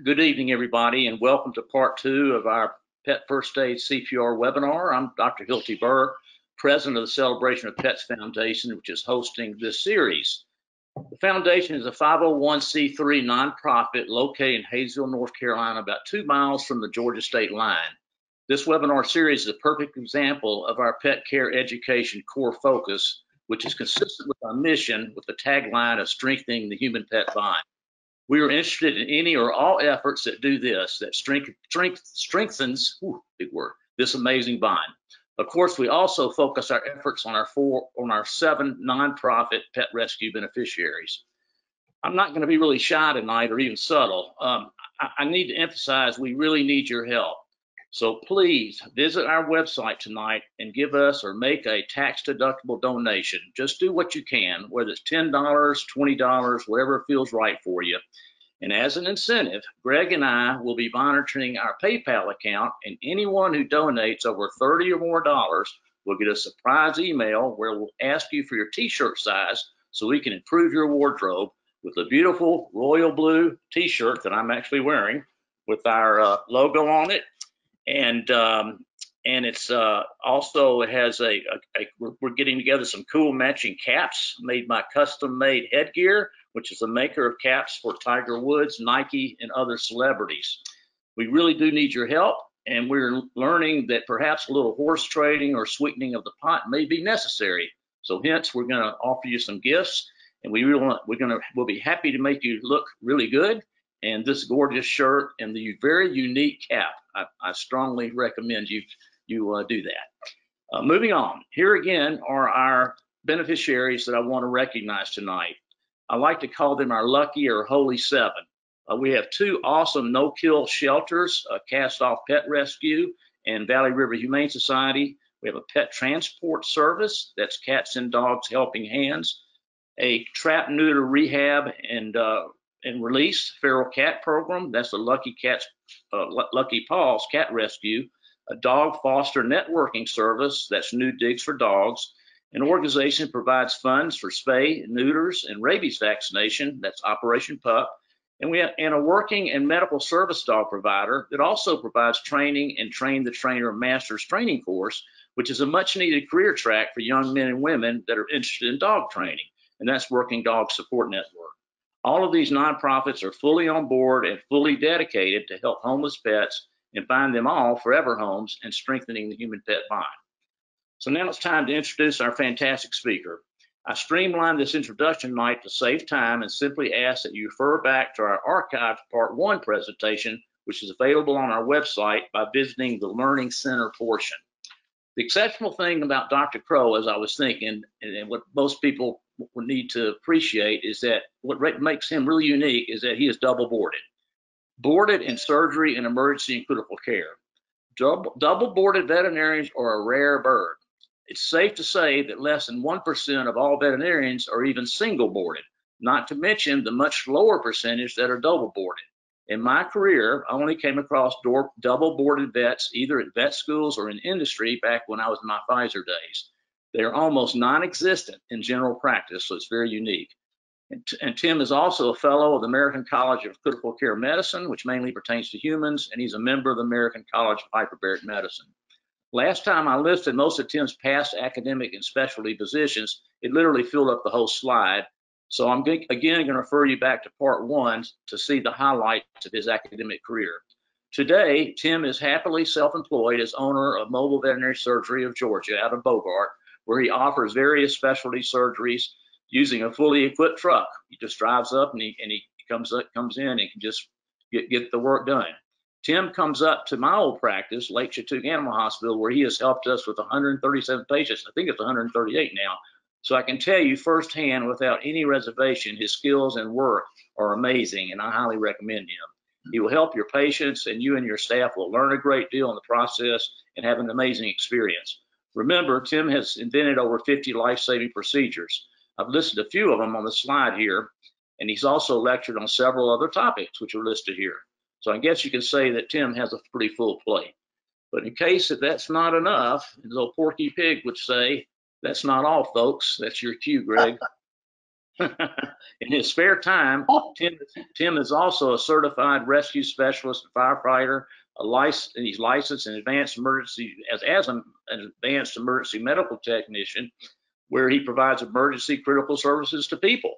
Good evening, everybody, and welcome to part two of our Pet First Aid CPR webinar. I'm Dr. Hilty Burr, president of the Celebration of Pets Foundation, which is hosting this series. The foundation is a 501c3 nonprofit located in Hayesville, North Carolina, about 2 miles from the Georgia state line. This webinar series is a perfect example of our pet care education core focus, which is consistent with our mission with the tagline of strengthening the human-pet bond. We are interested in any or all efforts that do this, that strengthens, big word, this amazing bond. Of course, we also focus our efforts on our 7 nonprofit pet rescue beneficiaries. I'm not going to be really shy tonight or even subtle. I need to emphasize we really need your help. So please visit our website tonight and give us or make a tax-deductible donation. Just do what you can, whether it's $10, $20, whatever feels right for you. And as an incentive, Greg and I will be monitoring our PayPal account, and anyone who donates over $30 or more will get a surprise email where we'll ask you for your t-shirt size so we can improve your wardrobe with a beautiful royal blue t-shirt that I'm actually wearing with our logo on it. And it's also it has we're getting together some cool matching caps made by Custom Made Headgear, which is a maker of caps for Tiger Woods, Nike, and other celebrities. We really do need your help, and we're learning that perhaps a little horse trading or sweetening of the pot may be necessary. So hence, we're going to offer you some gifts, and we'll be happy to make you look really good. And this gorgeous shirt and the very unique cap, I strongly recommend you do that. Moving on, here again are our beneficiaries that I want to recognize tonight. I like to call them our lucky or holy 7. We have 2 awesome no-kill shelters, Cast Off Pet Rescue and Valley River Humane Society. We have a pet transport service, that's Cats and Dogs Helping Hands, a trap, neuter, rehab, and release feral cat program. That's the Lucky Paws Cat Rescue, a dog foster networking service. That's New Digs for Dogs. An organization provides funds for spay, neuters, and rabies vaccination. That's Operation Pup. And a working and medical service dog provider that also provides training and Train the Trainer Master's Training course, which is a much needed career track for young men and women that are interested in dog training. And that's Working Dog Support Network. All of these nonprofits are fully on board and fully dedicated to help homeless pets and find them all forever homes and strengthening the human-pet bond. So now it's time to introduce our fantastic speaker. I streamlined this introduction tonight to save time and simply ask that you refer back to our archived Part 1 presentation, which is available on our website by visiting the Learning Center portion. The exceptional thing about Dr. Crowe, as I was thinking, and what most people would need to appreciate, is that what makes him really unique is that he is double boarded in surgery and emergency and critical care. Double boarded veterinarians are a rare bird. It's safe to say that less than 1% of all veterinarians are even single boarded, not to mention the much lower percentage that are double boarded. In my career, I only came across double boarded vets either at vet schools or in industry back when I was in my Pfizer days. They are almost non-existent in general practice, so it's very unique. And Tim is also a fellow of the American College of Critical Care Medicine, which mainly pertains to humans, and he's a member of the American College of Hyperbaric Medicine. Last time I listed most of Tim's past academic and specialty positions, it literally filled up the whole slide. So I'm again going to refer you back to Part 1 to see the highlights of his academic career. Today, Tim is happily self-employed as owner of Mobile Veterinary Surgery of Georgia out of Bogart, where he offers various specialty surgeries using a fully equipped truck. He just drives up and he comes in and can just get the work done. Tim comes up to my old practice, Lake Chatuga Animal Hospital, where he has helped us with 137 patients. I think it's 138 now. So I can tell you firsthand, without any reservation, his skills and work are amazing, and I highly recommend him. He will help your patients, and you and your staff will learn a great deal in the process and have an amazing experience. Remember, Tim has invented over 50 life-saving procedures. I've listed a few of them on the slide here, and he's also lectured on several other topics, which are listed here. So I guess you can say that Tim has a pretty full plate. But in case that's not enough, as old Porky Pig would say, that's not all, folks. That's your cue, Greg. In his spare time, Tim is also a certified rescue specialist and firefighter. He's licensed in advanced emergency as an advanced emergency medical technician, where he provides emergency critical services to people.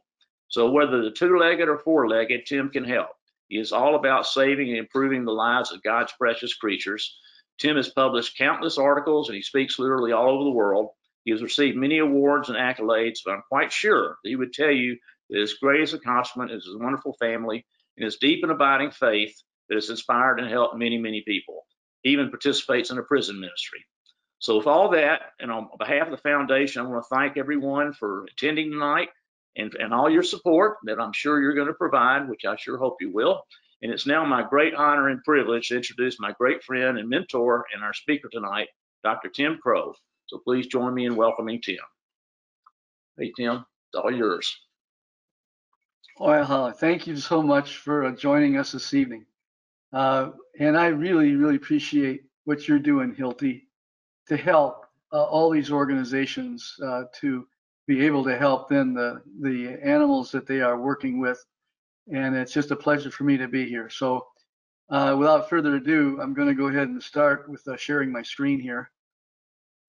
So whether the two-legged or four-legged, Tim can help. He is all about saving and improving the lives of God's precious creatures. Tim has published countless articles and he speaks literally all over the world. He has received many awards and accolades, but I'm quite sure that he would tell you that his greatest accomplishment is his wonderful family and his deep and abiding faith that has inspired and helped many, many people. He even participates in a prison ministry. So with all that, and on behalf of the foundation, I want to thank everyone for attending tonight and all your support that I'm sure you're going to provide, which I sure hope you will. And it's now my great honor and privilege to introduce my great friend and mentor and our speaker tonight, Dr. Tim Crowe. So please join me in welcoming Tim. Hey, Tim, it's all yours. Well, thank you so much for joining us this evening. And I really, really appreciate what you're doing, Hilty, to help all these organizations to be able to help then the animals that they are working with. And it's just a pleasure for me to be here. So without further ado, I'm going to go ahead and start with sharing my screen here.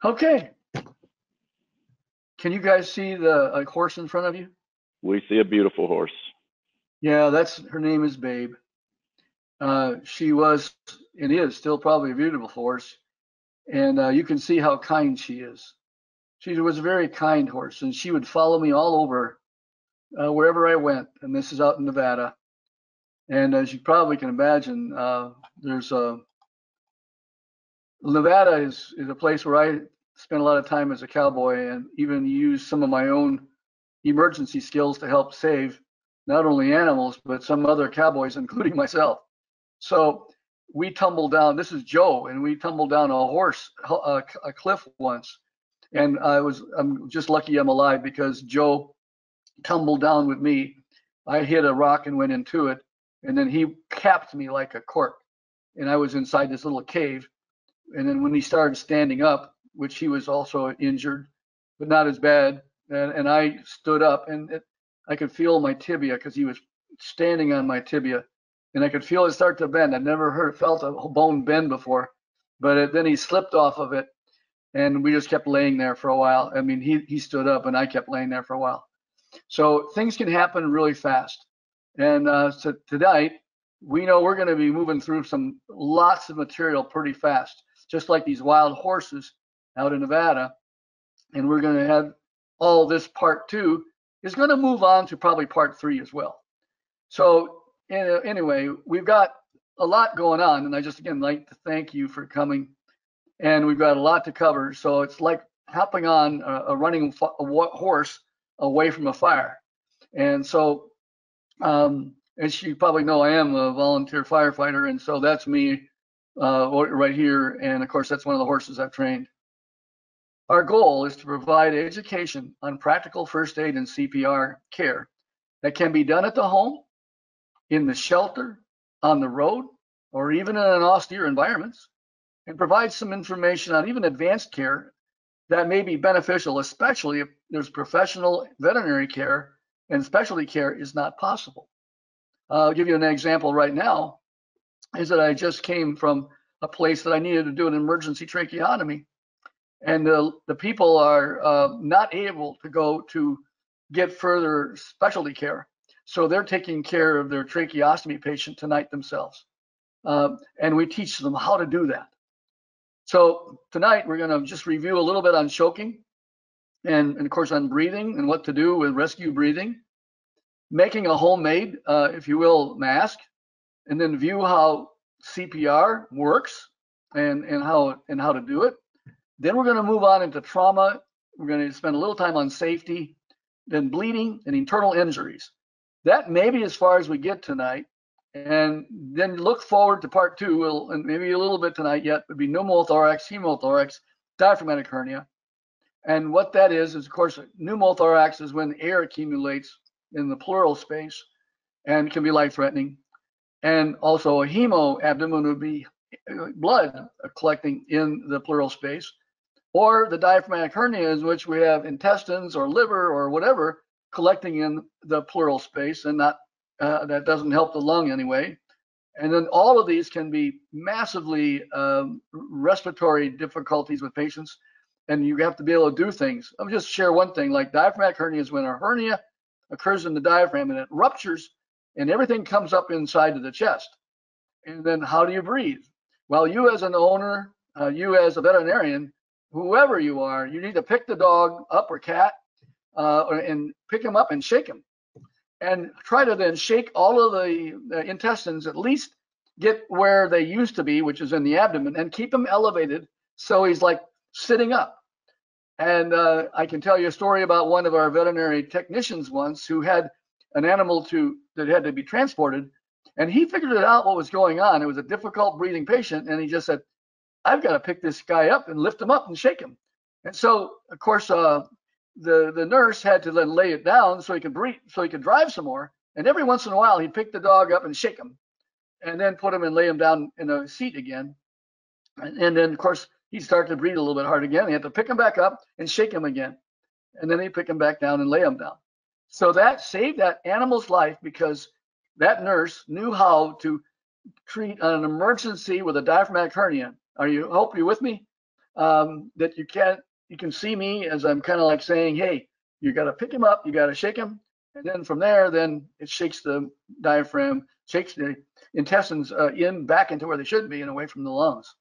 Okay. Can you guys see the horse in front of you? We see a beautiful horse. Yeah, her name is Babe. She was and is still probably a beautiful horse. And you can see how kind she is. She was a very kind horse, and she would follow me all over wherever I went. And this is out in Nevada. And as you probably can imagine, Nevada is a place where I spent a lot of time as a cowboy and even used some of my own emergency skills to help save not only animals, but some other cowboys, including myself. So we tumbled down, this is Joe, and we tumbled down a cliff once. And I'm just lucky I'm alive because Joe tumbled down with me. I hit a rock and went into it, and then he capped me like a cork. And I was inside this little cave. And then when he started standing up, which he was also injured, but not as bad, and I stood up, and I could feel my tibia because he was standing on my tibia, and I could feel it start to bend. I've never felt a bone bend before, but then he slipped off of it, and we just kept laying there for a while. I mean, he stood up, and I kept laying there for a while. So things can happen really fast. And so tonight, we know we're going to be moving through lots of material pretty fast, just like these wild horses out in Nevada. And we're going to have all this part 2 is going to move on to probably part 3 as well. So anyway, we've got a lot going on, and I just again like to thank you for coming. And we've got a lot to cover. So it's like hopping on a running horse away from a fire. And so, as you probably know, I am a volunteer firefighter, and so that's me right here. And of course, that's one of the horses I've trained. Our goal is to provide education on practical first aid and CPR care that can be done at the home, in the shelter, on the road, or even in an austere environments, and provide some information on even advanced care that may be beneficial, especially if there's professional veterinary care and specialty care is not possible. I'll give you an example right now, is that I just came from a place that I needed to do an emergency tracheotomy. And the people are not able to go to get further specialty care. So they're taking care of their tracheostomy patient tonight themselves. And we teach them how to do that. So tonight we're going to just review a little bit on choking and of course on breathing and what to do with rescue breathing, making a homemade, if you will, mask, and then view how CPR works and how to do it. Then we're going to move on into trauma. We're going to spend a little time on safety, then bleeding and internal injuries. That may be as far as we get tonight. And then look forward to part 2, and maybe a little bit tonight yet, would be pneumothorax, hemothorax, diaphragmatic hernia. And what that is of course, pneumothorax is when air accumulates in the pleural space and can be life-threatening. And also a hemo abdomen would be blood collecting in the pleural space. Or the diaphragmatic hernia, in which we have intestines or liver or whatever collecting in the pleural space, and not that doesn't help the lung anyway. And then all of these can be massively respiratory difficulties with patients, and you have to be able to do things. I'll just share one thing, like diaphragmatic hernia is when a hernia occurs in the diaphragm and it ruptures and everything comes up inside of the chest. And then how do you breathe? Well, you as an owner, you as a veterinarian, whoever you are, you need to pick the dog up or cat and pick him up and shake him. And try to then shake all of the intestines, at least get where they used to be, which is in the abdomen, and keep him elevated so he's like sitting up. And I can tell you a story about one of our veterinary technicians once who had an animal that had to be transported, and he figured it out what was going on. It was a difficult breathing patient, and he just said, I've got to pick this guy up and lift him up and shake him. And so, of course, the nurse had to then lay it down so he could breathe, so he could drive some more. And every once in a while, he'd pick the dog up and shake him, and then put him and lay him down in a seat again. And then, of course, he'd start to breathe a little bit hard again. He had to pick him back up and shake him again, and then he'd pick him back down and lay him down. So that saved that animal's life because that nurse knew how to treat an emergency with a diaphragmatic hernia. Hope you're with me? That you can see me as I'm kind of like saying, hey, you got to pick him up, you got to shake him, and then from there, then it shakes the diaphragm, shakes the intestines back into where they should be and away from the lungs.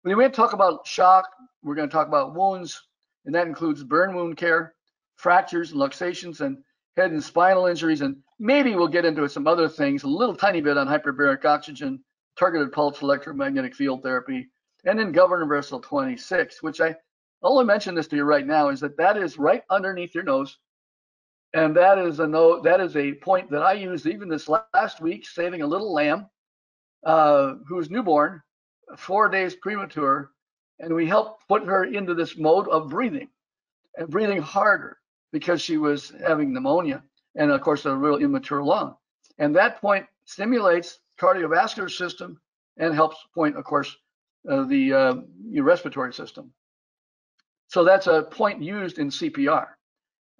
We're going to talk about shock. We're going to talk about wounds, and that includes burn wound care, fractures and luxations, and head and spinal injuries, and maybe we'll get into some other things, a little tiny bit on hyperbaric oxygen, targeted pulse electromagnetic field therapy, and then Governor Universal 26, which I only mention this to you right now, is that is right underneath your nose. And that is a point that I used even this last week, saving a little lamb who was newborn, 4 days premature, and we helped put her into this mode of breathing and breathing harder because she was having pneumonia and, of course, a real immature lung. And that point stimulates cardiovascular system and helps point, of course, the respiratory system. So that's a point used in CPR.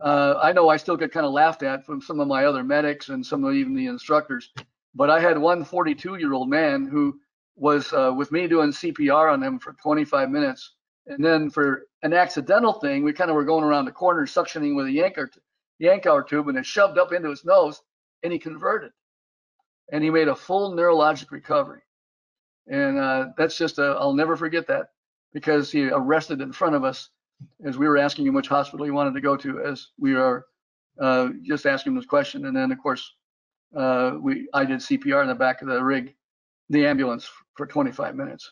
I know I still get kind of laughed at from some of my other medics and some of even the instructors, but I had one 42-year-old man who was with me doing CPR on him for 25 minutes. And then for an accidental thing, we kind of were going around the corner suctioning with a Yankauer tube, and it shoved up into his nose, and he converted. And he made a full neurologic recovery. And that's just, I'll never forget that, because he arrested in front of us as we were asking him which hospital he wanted to go to, as we are just asking him this question. And then, of course, I did CPR in the back of the rig, the ambulance, for 25 minutes.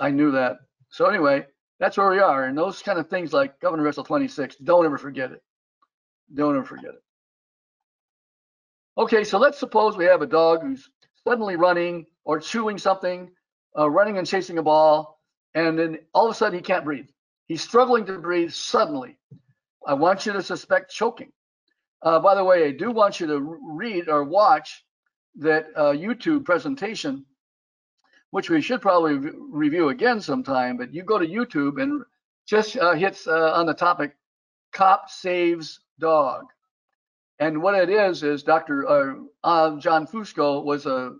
I knew that. So anyway, that's where we are. And those kind of things like Governor Universal 26, don't ever forget it. Don't ever forget it. Okay, so let's suppose we have a dog who's suddenly running or chewing something, running and chasing a ball, and then all of a sudden he can't breathe. He's struggling to breathe suddenly. I want you to suspect choking. By the way, I do want you to read or watch that YouTube presentation, which we should probably review again sometime, but you go to YouTube and just hits on the topic, Cop Saves Dog. And what it is Dr. John Fusco was a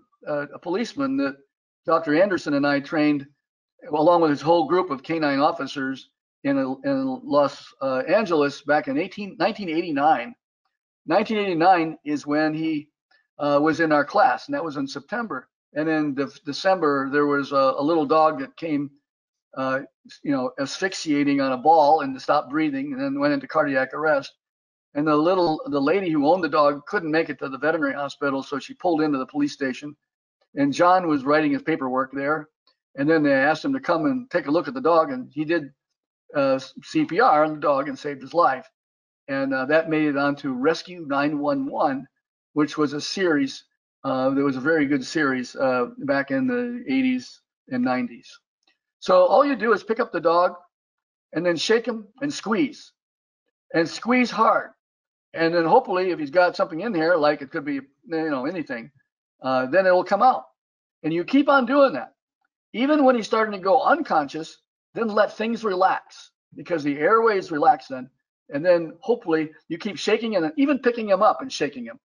policeman that Dr. Anderson and I trained along with his whole group of canine officers in Los Angeles back in 1989. 1989 is when he was in our class, and that was in September. And in December, there was a little dog that came, asphyxiating on a ball and stopped breathing, and then went into cardiac arrest. And the lady who owned the dog couldn't make it to the veterinary hospital, so she pulled into the police station. And John was writing his paperwork there. And then they asked him to come and take a look at the dog, and he did CPR on the dog and saved his life. And that made it onto Rescue 911, which was a series. There was a very good series back in the 80s and 90s. So all you do is pick up the dog and then shake him and squeeze hard. And then hopefully if he's got something in here, like it could be, anything, then it will come out. And you keep on doing that. Even when he's starting to go unconscious, then let things relax, because the airways relax then, And then hopefully you keep shaking and even picking him up and shaking him.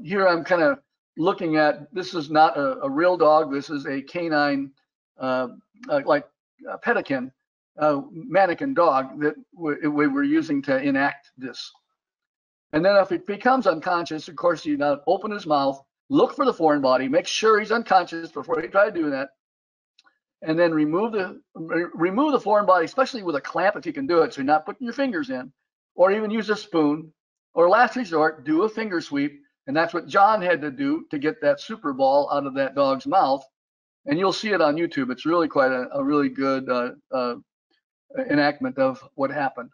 Here I'm kind of looking at, this is not a real dog. This is a canine, like a pedican, mannequin dog that we were using to enact this. And then if it becomes unconscious, of course, you now open his mouth, look for the foreign body, make sure he's unconscious before you try to do that, and then remove the foreign body, especially with a clamp if you can do it, so you're not putting your fingers in, or even use a spoon, or last resort, do a finger sweep, and that's what John had to do to get that super ball out of that dog's mouth. And you'll see it on YouTube. It's really quite a really good enactment of what happened.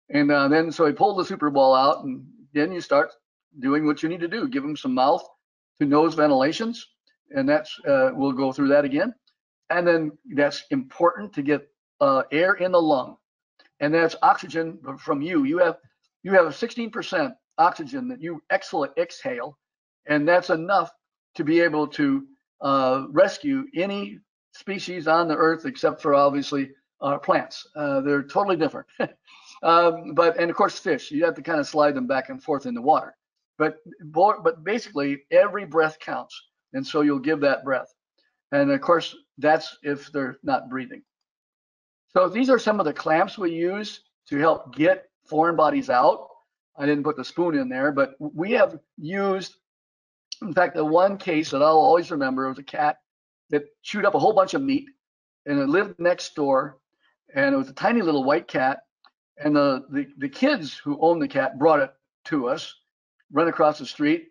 And then so he pulled the super ball out, and then you start doing what you need to do. Give him some mouth to nose ventilations, and that's we'll go through that again. And then that's important to get air in the lung, and that's oxygen from you. You have a 16% oxygen that you exhale, and that's enough to be able to rescue any species on the earth except for obviously plants. They're totally different. And of course fish, you have to kind of slide them back and forth in the water. But basically every breath counts, and so you'll give that breath. And of course that's if they're not breathing. So these are some of the clamps we use to help get foreign bodies out. I didn't put the spoon in there, but we have used, in fact, the one case that I'll always remember was a cat that chewed up a whole bunch of meat, and it lived next door, and it was a tiny little white cat. And the kids who owned the cat brought it to us, run across the street,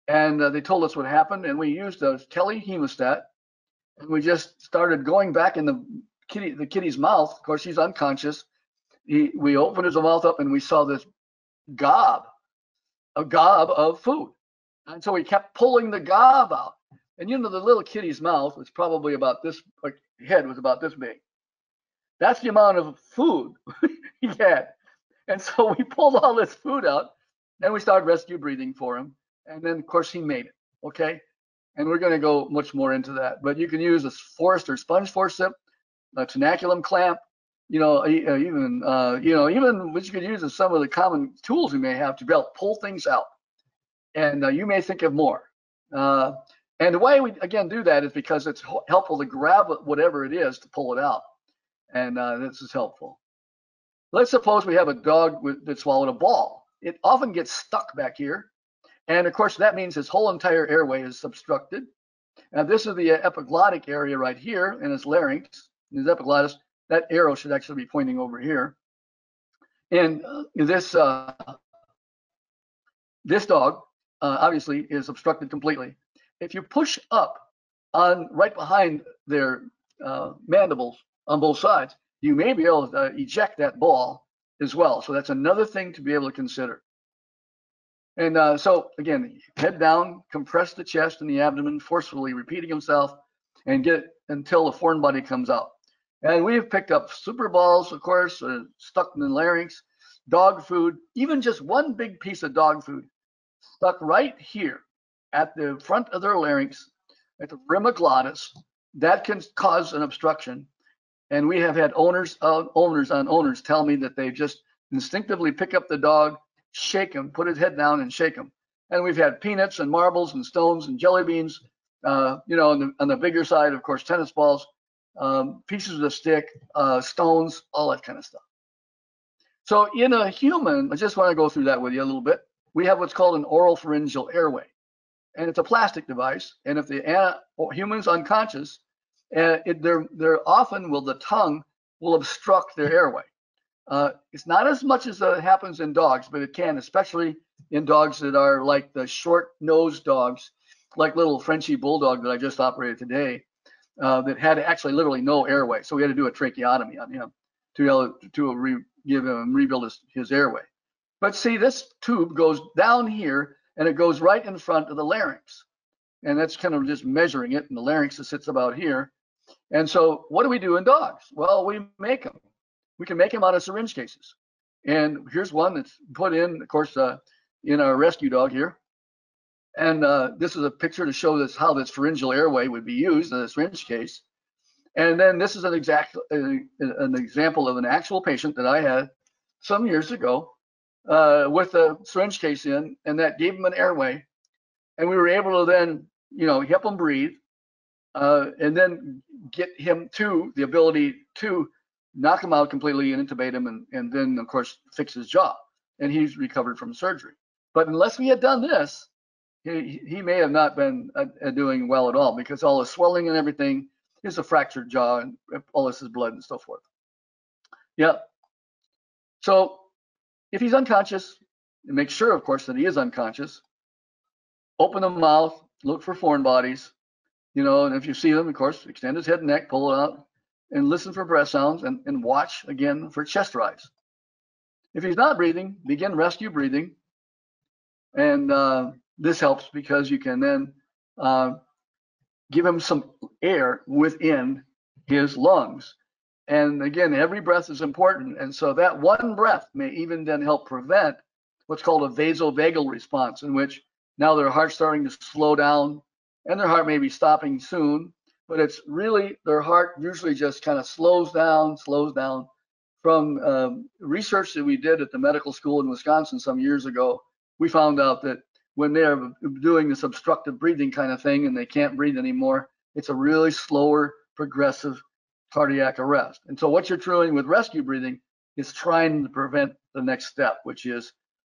and they told us what happened. And we used a telehemostat, and we just started going back in the kitty's mouth. Of course, he's unconscious. We opened his mouth up, and we saw this a gob of food. And so we kept pulling the gob out. And you know, the little kitty's mouth was probably about this, like, head was about this big. That's the amount of food he had. And so we pulled all this food out, and we started rescue breathing for him. And then, of course, he made it. Okay. And we're going to go much more into that. But you can use a forced or sponge forcep, a tenaculum clamp, even what you could use is some of the common tools you may have to be able to pull things out. And you may think of more. And the way we, again, do that is because it's helpful to grab whatever it is to pull it out. And this is helpful. Let's suppose we have a dog that swallowed a ball. It often gets stuck back here. And of course, that means his whole entire airway is obstructed. Now, this is the epiglottic area right here in his larynx, in his epiglottis. That arrow should actually be pointing over here. And this dog obviously is obstructed completely. If you push up on right behind their mandibles on both sides, you may be able to eject that ball as well. So that's another thing to be able to consider. And so again, head down, compress the chest and the abdomen, forcefully repeating himself, and get it until the foreign body comes out. And we have picked up super balls, of course, stuck in the larynx, dog food, even just one big piece of dog food stuck right here at the front of their larynx, at the rim of glottis. That can cause an obstruction. And we have had owners tell me that they just instinctively pick up the dog, shake him, put his head down and shake him. And we've had peanuts and marbles and stones and jelly beans, on the bigger side, of course, tennis balls, pieces of the stick, stones, all that kind of stuff. So in a human, I just want to go through that with you a little bit. We have what's called an oral pharyngeal airway, and it's a plastic device. And if the human's unconscious, the tongue will obstruct their airway. It's not as much as happens in dogs, but it can, especially in dogs that are like the short-nosed dogs, like little Frenchy bulldog that I just operated today, that had actually literally no airway. So we had to do a tracheotomy on him to give him rebuild his airway. But see, this tube goes down here and it goes right in front of the larynx. And that's kind of just measuring it, and the larynx sits about here. And so what do we do in dogs? Well, we make them. We can make them out of syringe cases. And here's one that's put in, of course, in our rescue dog here. And this is a picture to show this how this pharyngeal airway would be used in a syringe case. And then this is an example of an actual patient that I had some years ago. with a syringe case in, and that gave him an airway. And we were able to then, help him breathe, and then get him to the ability to knock him out completely and intubate him, and then, of course, fix his jaw. And he's recovered from surgery. But unless we had done this, he may have not been doing well at all, because all the swelling and everything is a fractured jaw, and all this is blood and so forth. Yeah. So if he's unconscious, and make sure, of course, that he is unconscious, open the mouth, look for foreign bodies, and if you see them, of course, extend his head and neck, pull it out, and listen for breath sounds, and watch again for chest rise. If he's not breathing, begin rescue breathing. And this helps because you can then give him some air within his lungs. And again, every breath is important. And so that one breath may even then help prevent what's called a vasovagal response, in which now their heart's starting to slow down, and their heart may be stopping soon, but it's really their heart usually just kind of slows down. From research that we did at the medical school in Wisconsin some years ago, we found out that when they're doing this obstructive breathing kind of thing and they can't breathe anymore, it's a really slower, progressive cardiac arrest. And so what you're doing with rescue breathing is trying to prevent the next step, which is,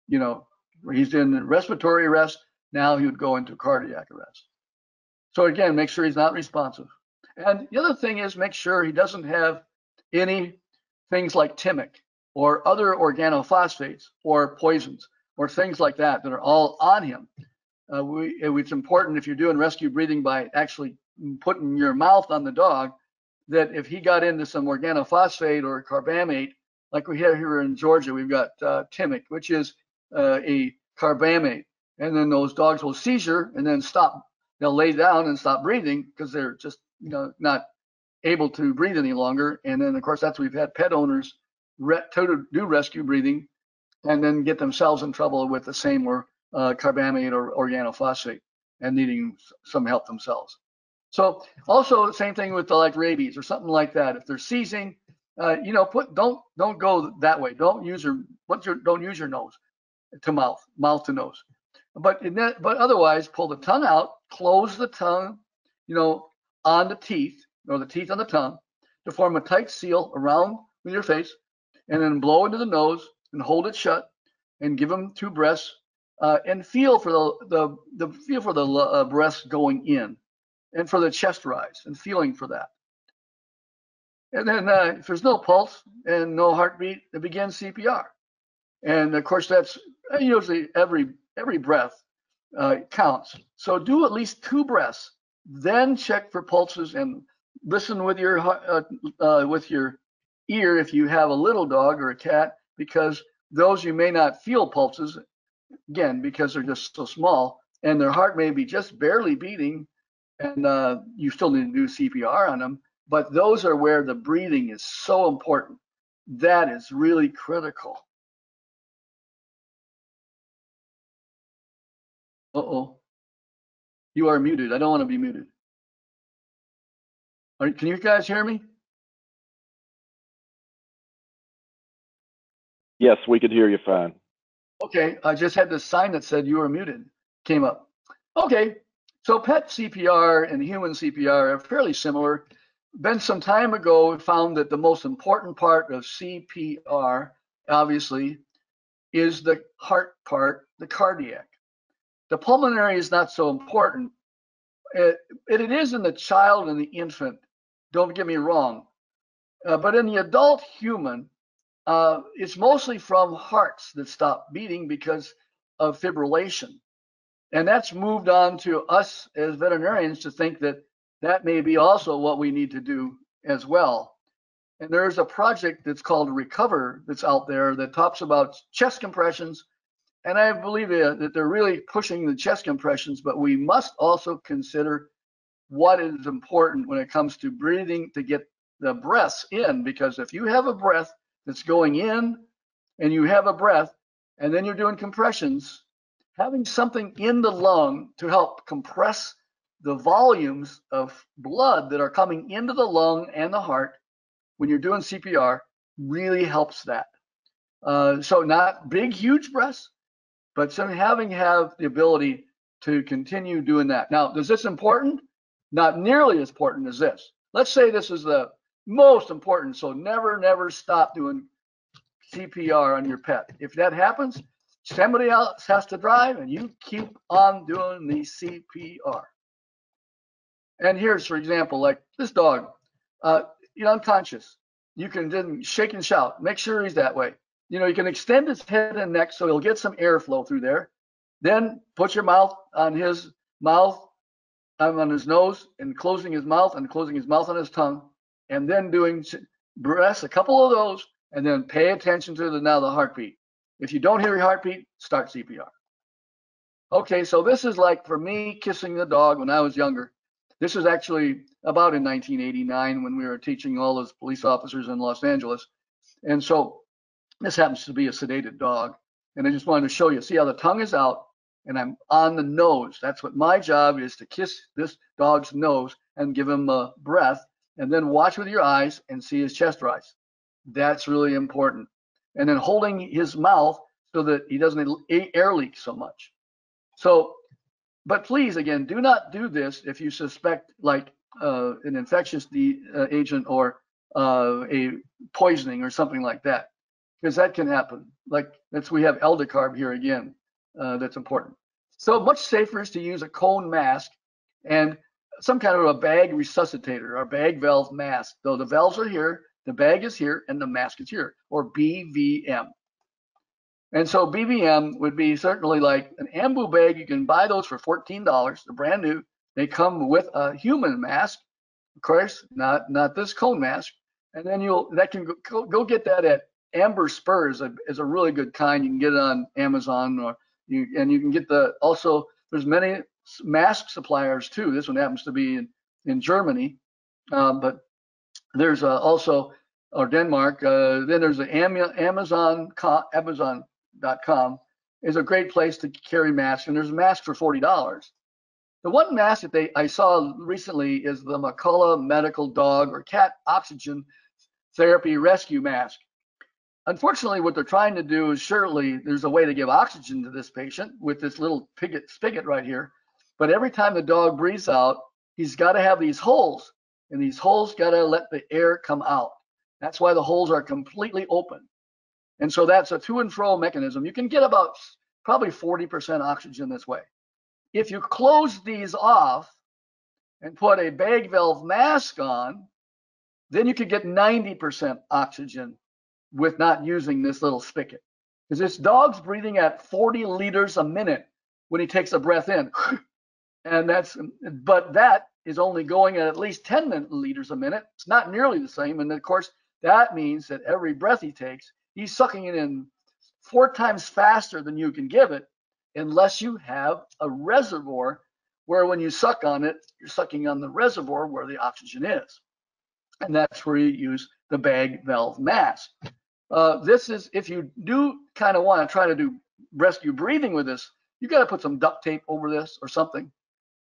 he's in respiratory arrest, now he would go into cardiac arrest. So again, make sure he's not responsive. And the other thing is make sure he doesn't have any things like timic or other organophosphates or poisons or things like that are all on him. It's important, if you're doing rescue breathing by actually putting your mouth on the dog, that if he got into some organophosphate or carbamate, like we have here in Georgia, we've got timic, which is a carbamate, and then those dogs will seizure and then stop. They'll lay down and stop breathing because they're just not able to breathe any longer. And then, of course, that's we've had pet owners to do rescue breathing and then get themselves in trouble with the same or carbamate or organophosphate and needing some help themselves. So also the same thing with like rabies or something like that. If they're seizing, don't go that way. Don't use your nose to mouth to nose. But otherwise, pull the tongue out, close the tongue, on the teeth or the teeth on the tongue to form a tight seal around with your face, and then blow into the nose and hold it shut, and give them 2 breaths, and feel for the breaths going in, and for the chest rise, and feeling for that. And then if there's no pulse and no heartbeat, it begins CPR. And of course, that's usually every breath counts. So do at least 2 breaths, then check for pulses and listen with your ear if you have a little dog or a cat, because those you may not feel pulses, again, because they're just so small, and their heart may be just barely beating, and you still need to do CPR on them. But those are where the breathing is so important. That is really critical. Uh-oh. You are muted. I don't want to be muted. Can you guys hear me? Yes, we could hear you fine. Okay, I just had this sign that said you were muted, came up. Okay, so pet CPR and human CPR are fairly similar. Been some time ago, we found that the most important part of CPR, obviously, is the heart part, the cardiac. The pulmonary is not so important. It is in the child and the infant, don't get me wrong. But in the adult human, it's mostly from hearts that stop beating because of fibrillation. And that's moved on to us as veterinarians to think that that may be also what we need to do as well. And there's a project that's called Recover that's out there that talks about chest compressions. And I believe that they're really pushing the chest compressions, but we must also consider what is important when it comes to breathing to get the breaths in, because if you have a breath that's going in and you have a breath and then you're doing compressions, having something in the lung to help compress the volumes of blood that are coming into the lung and the heart when you're doing CPR really helps that. So not big, huge breaths, but have the ability to continue doing that. Now, is this important? Not nearly as important as this. Let's say this is the most important. So never stop doing CPR on your pet. If that happens, somebody else has to drive and you keep on doing the CPR. And here's, for example, like this dog, unconscious. You can then shake and shout. Make sure he's that way. You can extend his head and neck so he'll get some airflow through there. Then put your mouth on his on his nose, and closing his mouth on his tongue, and then doing breaths, a couple of those, and then pay attention to the heartbeat. If you don't hear your heartbeat, start CPR. Okay, so this is like for me kissing the dog when I was younger. This is actually about in 1989 when we were teaching all those police officers in Los Angeles. And so this happens to be a sedated dog. And I just wanted to show you, see how the tongue is out and I'm on the nose. That's what my job is, to kiss this dog's nose and give him a breath, and then watch with your eyes and see his chest rise. That's really important. And then holding his mouth so that he doesn't air leak so much. So, but please, again, do not do this if you suspect like an infectious agent or a poisoning or something like that, because that can happen. Like we have eldercarb here again. That's important. So much safer is to use a cone mask and some kind of a bag resuscitator or bag valve mask. Though the valves are here, the bag is here, and the mask is here, or BVM. And so BVM would be certainly like an Ambu bag. You can buy those for $14. They're brand new. They come with a human mask, of course, not this cone mask. And then that can go get that at Amber Spurs is a really good kind. You can get it on Amazon, or you can get also there's many mask suppliers too. This one happens to be in Germany, but there's also, or Denmark. Then there's the Amazon.com is a great place to carry masks, and there's masks for $40. The one mask that I saw recently is the McCullough Medical Dog or Cat Oxygen Therapy Rescue Mask. Unfortunately, what they're trying to do is, surely there's a way to give oxygen to this patient with this little spigot right here. But every time the dog breathes out, he's got to have these holes, and these holes got to let the air come out. That's why the holes are completely open. And so that's a to and fro mechanism. You can get about probably 40% oxygen this way. If you close these off and put a bag valve mask on, then you could get 90% oxygen with not using this little spigot. Because this dog's breathing at 40 liters a minute when he takes a breath in. But that is only going at least 10 liters a minute. It's not nearly the same. And of course, that means that every breath he takes, he's sucking it in 4 times faster than you can give it, unless you have a reservoir where when you suck on it, you're sucking on the reservoir where the oxygen is. And that's where you use the bag valve mask. This is, if you do kind of want to try to do rescue breathing with this, you got to put some duct tape over this or something.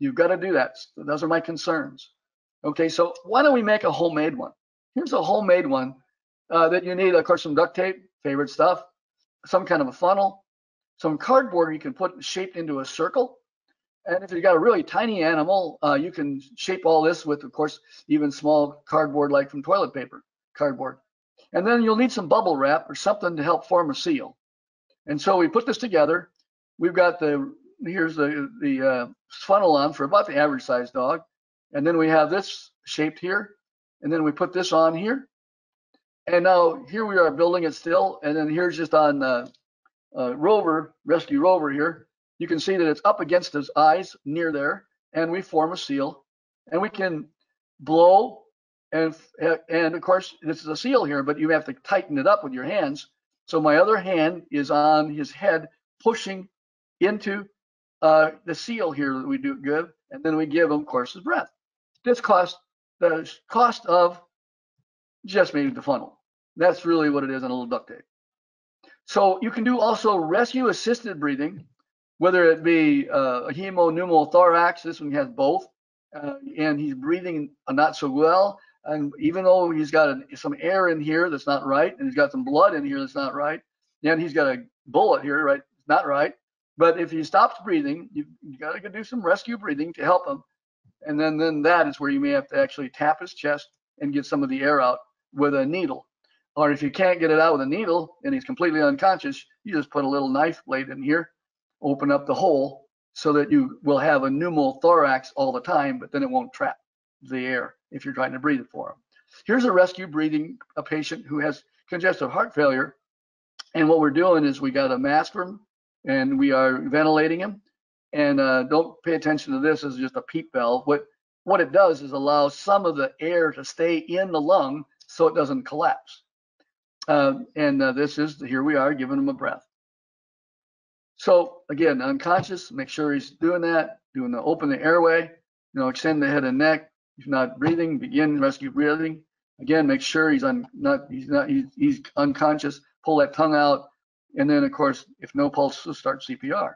You've got to do that. Those are my concerns. Okay, so why don't we make a homemade one? Here's a homemade one that you need, of course, some duct tape, favorite stuff, some kind of a funnel, some cardboard you can put shaped into a circle. And if you've got a really tiny animal, you can shape all this with, of course, even small cardboard like from toilet paper, cardboard. And then you'll need some bubble wrap or something to help form a seal. And so we put this together. We've got here's the funnel on for about the average size dog. And then we have this shaped here. And then we put this on here. And now here we are building it still. And then here's just on Rescue Rover here. You can see that it's up against his eyes near there. And we form a seal. And we can blow. And of course, this is a seal here, but you have to tighten it up with your hands. So my other hand is on his head, pushing into the seal here that we do give, and then we give him, of course, his breath. This the cost of just maybe the funnel. That's really what it is on a little duct tape. So you can do also rescue assisted breathing, whether it be a hemopneumothorax. This one has both, and he's breathing not so well. And even though he's got some air in here that's not right, and he's got some blood in here that's not right, and he's got a bullet here, right? Not right. But if he stops breathing, you got to do some rescue breathing to help him. And then that is where you may have to actually tap his chest and get some of the air out with a needle. Or if you can't get it out with a needle and he's completely unconscious, you just put a little knife blade in here, open up the hole so that you will have a pneumothorax all the time, but then it won't trap the air if you're trying to breathe it for him. Here's a rescue breathing a patient who has congestive heart failure. And what we're doing is we got a mask for him and we are ventilating him. And don't pay attention to this as just a PEEP valve. What it does is allow some of the air to stay in the lung so it doesn't collapse. This is, here we are giving him a breath. So again, unconscious, make sure he's doing that, open the airway, extend the head and neck. If not breathing, begin rescue breathing. Again, make sure he's unconscious, pull that tongue out. And then of course, if no pulse, start CPR.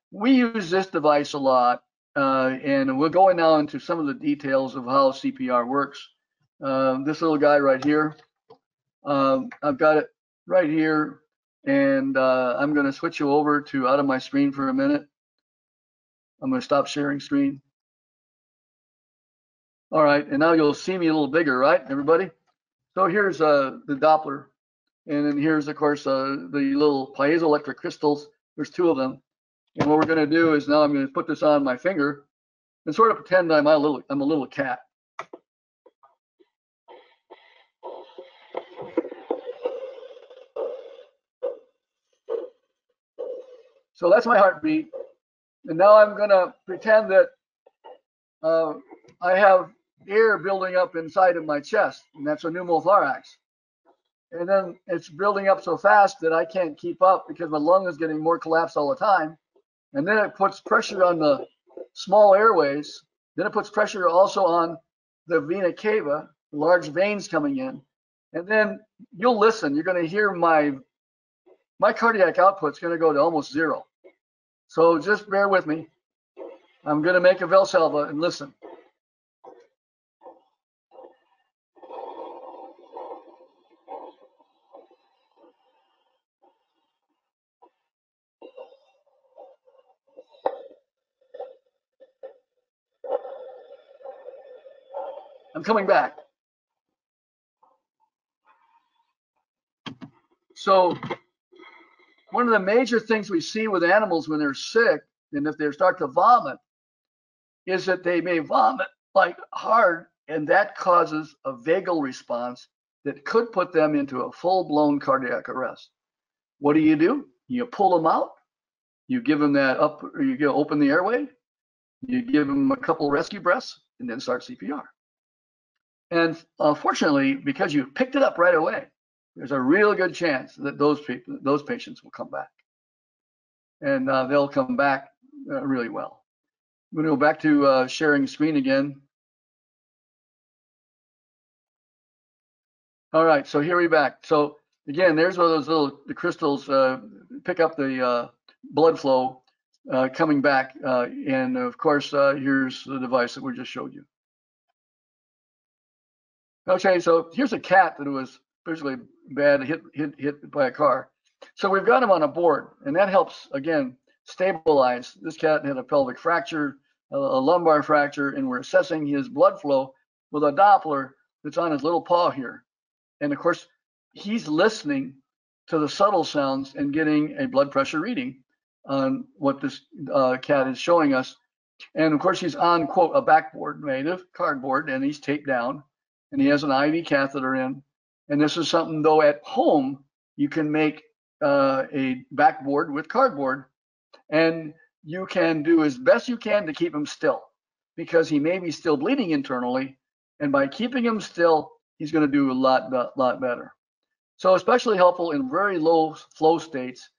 We use this device a lot, and we're going now into some of the details of how CPR works. This little guy right here, I've got it right here, and I'm going to switch you over to out of my screen for a minute. I'm going to stop sharing screen. All right, and now you'll see me a little bigger, right, everybody? So here's the Doppler, and then here's, of course, the little piezoelectric crystals. There's 2 of them. And what we're going to do is now I'm going to put this on my finger and sort of pretend I'm a little cat. So that's my heartbeat. And now I'm going to pretend that I have air building up inside of my chest, and that's a pneumothorax. And then it's building up so fast that I can't keep up because my lung is getting more collapsed all the time. And then it puts pressure on the small airways. Then it puts pressure also on the vena cava, large veins coming in. And then you'll listen. You're going to hear my cardiac output's going to go to almost 0. So just bear with me. I'm going to make a Valsalva and listen. I'm coming back. So one of the major things we see with animals when they're sick, and if they start to vomit, is that they may vomit like hard, and that causes a vagal response that could put them into a full-blown cardiac arrest. What do? You pull them out, you give them that up, or you open the airway, you give them a couple rescue breaths, and then start CPR. And fortunately, because you picked it up right away, there's a real good chance that those patients will come back, and they'll come back really well. I'm going to go back to sharing screen again. All right, so here we're back. So again, there's one of those the crystals pick up the blood flow coming back, and of course, here's the device that we just showed you. Okay, so here's a cat that was basically bad, hit by a car. So we've got him on a board, and that helps, again, stabilize. This cat had a pelvic fracture, a lumbar fracture, and we're assessing his blood flow with a Doppler that's on his little paw here. And of course, he's listening to the subtle sounds and getting a blood pressure reading on what this cat is showing us. And of course, he's on, quote, a backboard made of cardboard, and he's taped down. And he has an IV catheter in. And this is something, though, at home, you can make a backboard with cardboard, and you can do as best you can to keep him still, because he may be still bleeding internally. And by keeping him still, he's going to do a lot better. So especially helpful in very low flow states,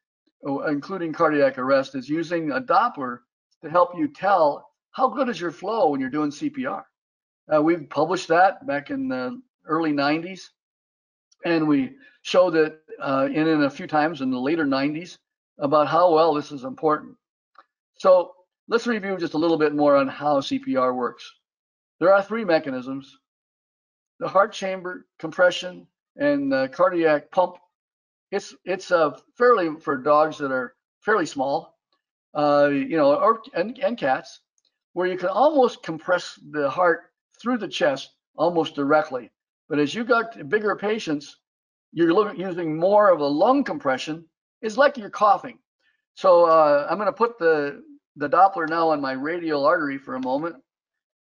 including cardiac arrest, is using a Doppler to help you tell how good is your flow when you're doing CPR. We've published that back in the early 90s, and we showed it in a few times in the later 90s about how well this is important. So let's review just a little bit more on how CPR works. There are 3 mechanisms: the heart chamber compression and cardiac pump it's fairly for dogs that are fairly small, and cats, where you can almost compress the heart through the chest almost directly. But as you got bigger patients, you're using more of a lung compression. It's like you're coughing. So I'm going to put the Doppler now on my radial artery for a moment,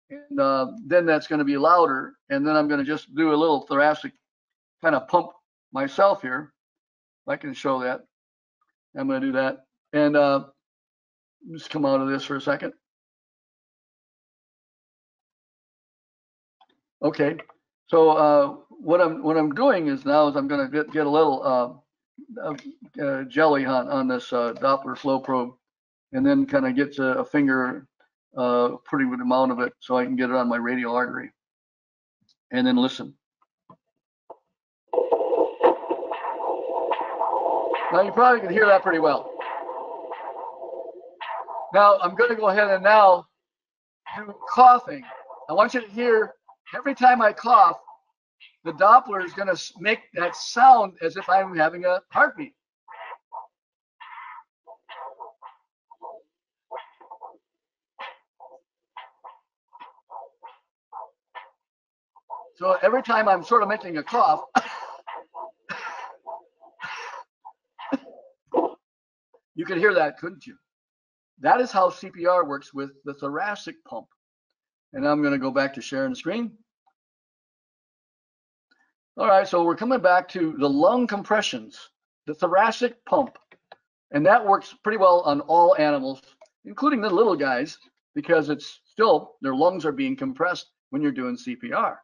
and then that's going to be louder. And then I'm going to just do a little thoracic kind of pump myself here. If I can show that, I'm going to do that. And just come out of this for a second. Okay. So what I'm doing is I'm going to get a little jelly on this Doppler flow probe, and then kind of get a finger pretty good amount of it so I can get it on my radial artery, and then listen. Now you probably can hear that pretty well. Now I'm going to go ahead and now do coughing. I want you to hear every time I cough, the Doppler is going to make that sound as if I'm having a heartbeat. So every time I'm sort of making a cough, you could hear that, couldn't you? That is how CPR works with the thoracic pump. And I'm going to go back to sharing the screen. All right, so we're coming back to the lung compressions, the thoracic pump. And that works pretty well on all animals, including the little guys, because it's still, their lungs are being compressed when you're doing CPR.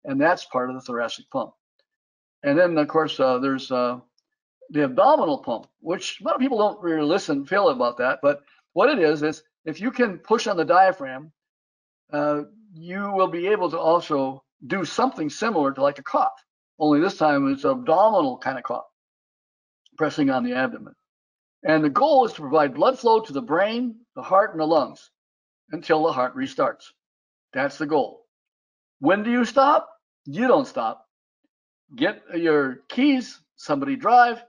And that's part of the thoracic pump. And then, of course, there's the abdominal pump, which a lot of people don't really feel about that. But what it is if you can push on the diaphragm, you will be able to also do something similar to like a cough, only this time it's abdominal kind of cough, pressing on the abdomen. And the goal is to provide blood flow to the brain, the heart, and the lungs until the heart restarts. That's the goal. When do you stop? You don't stop. Get your keys, somebody drive,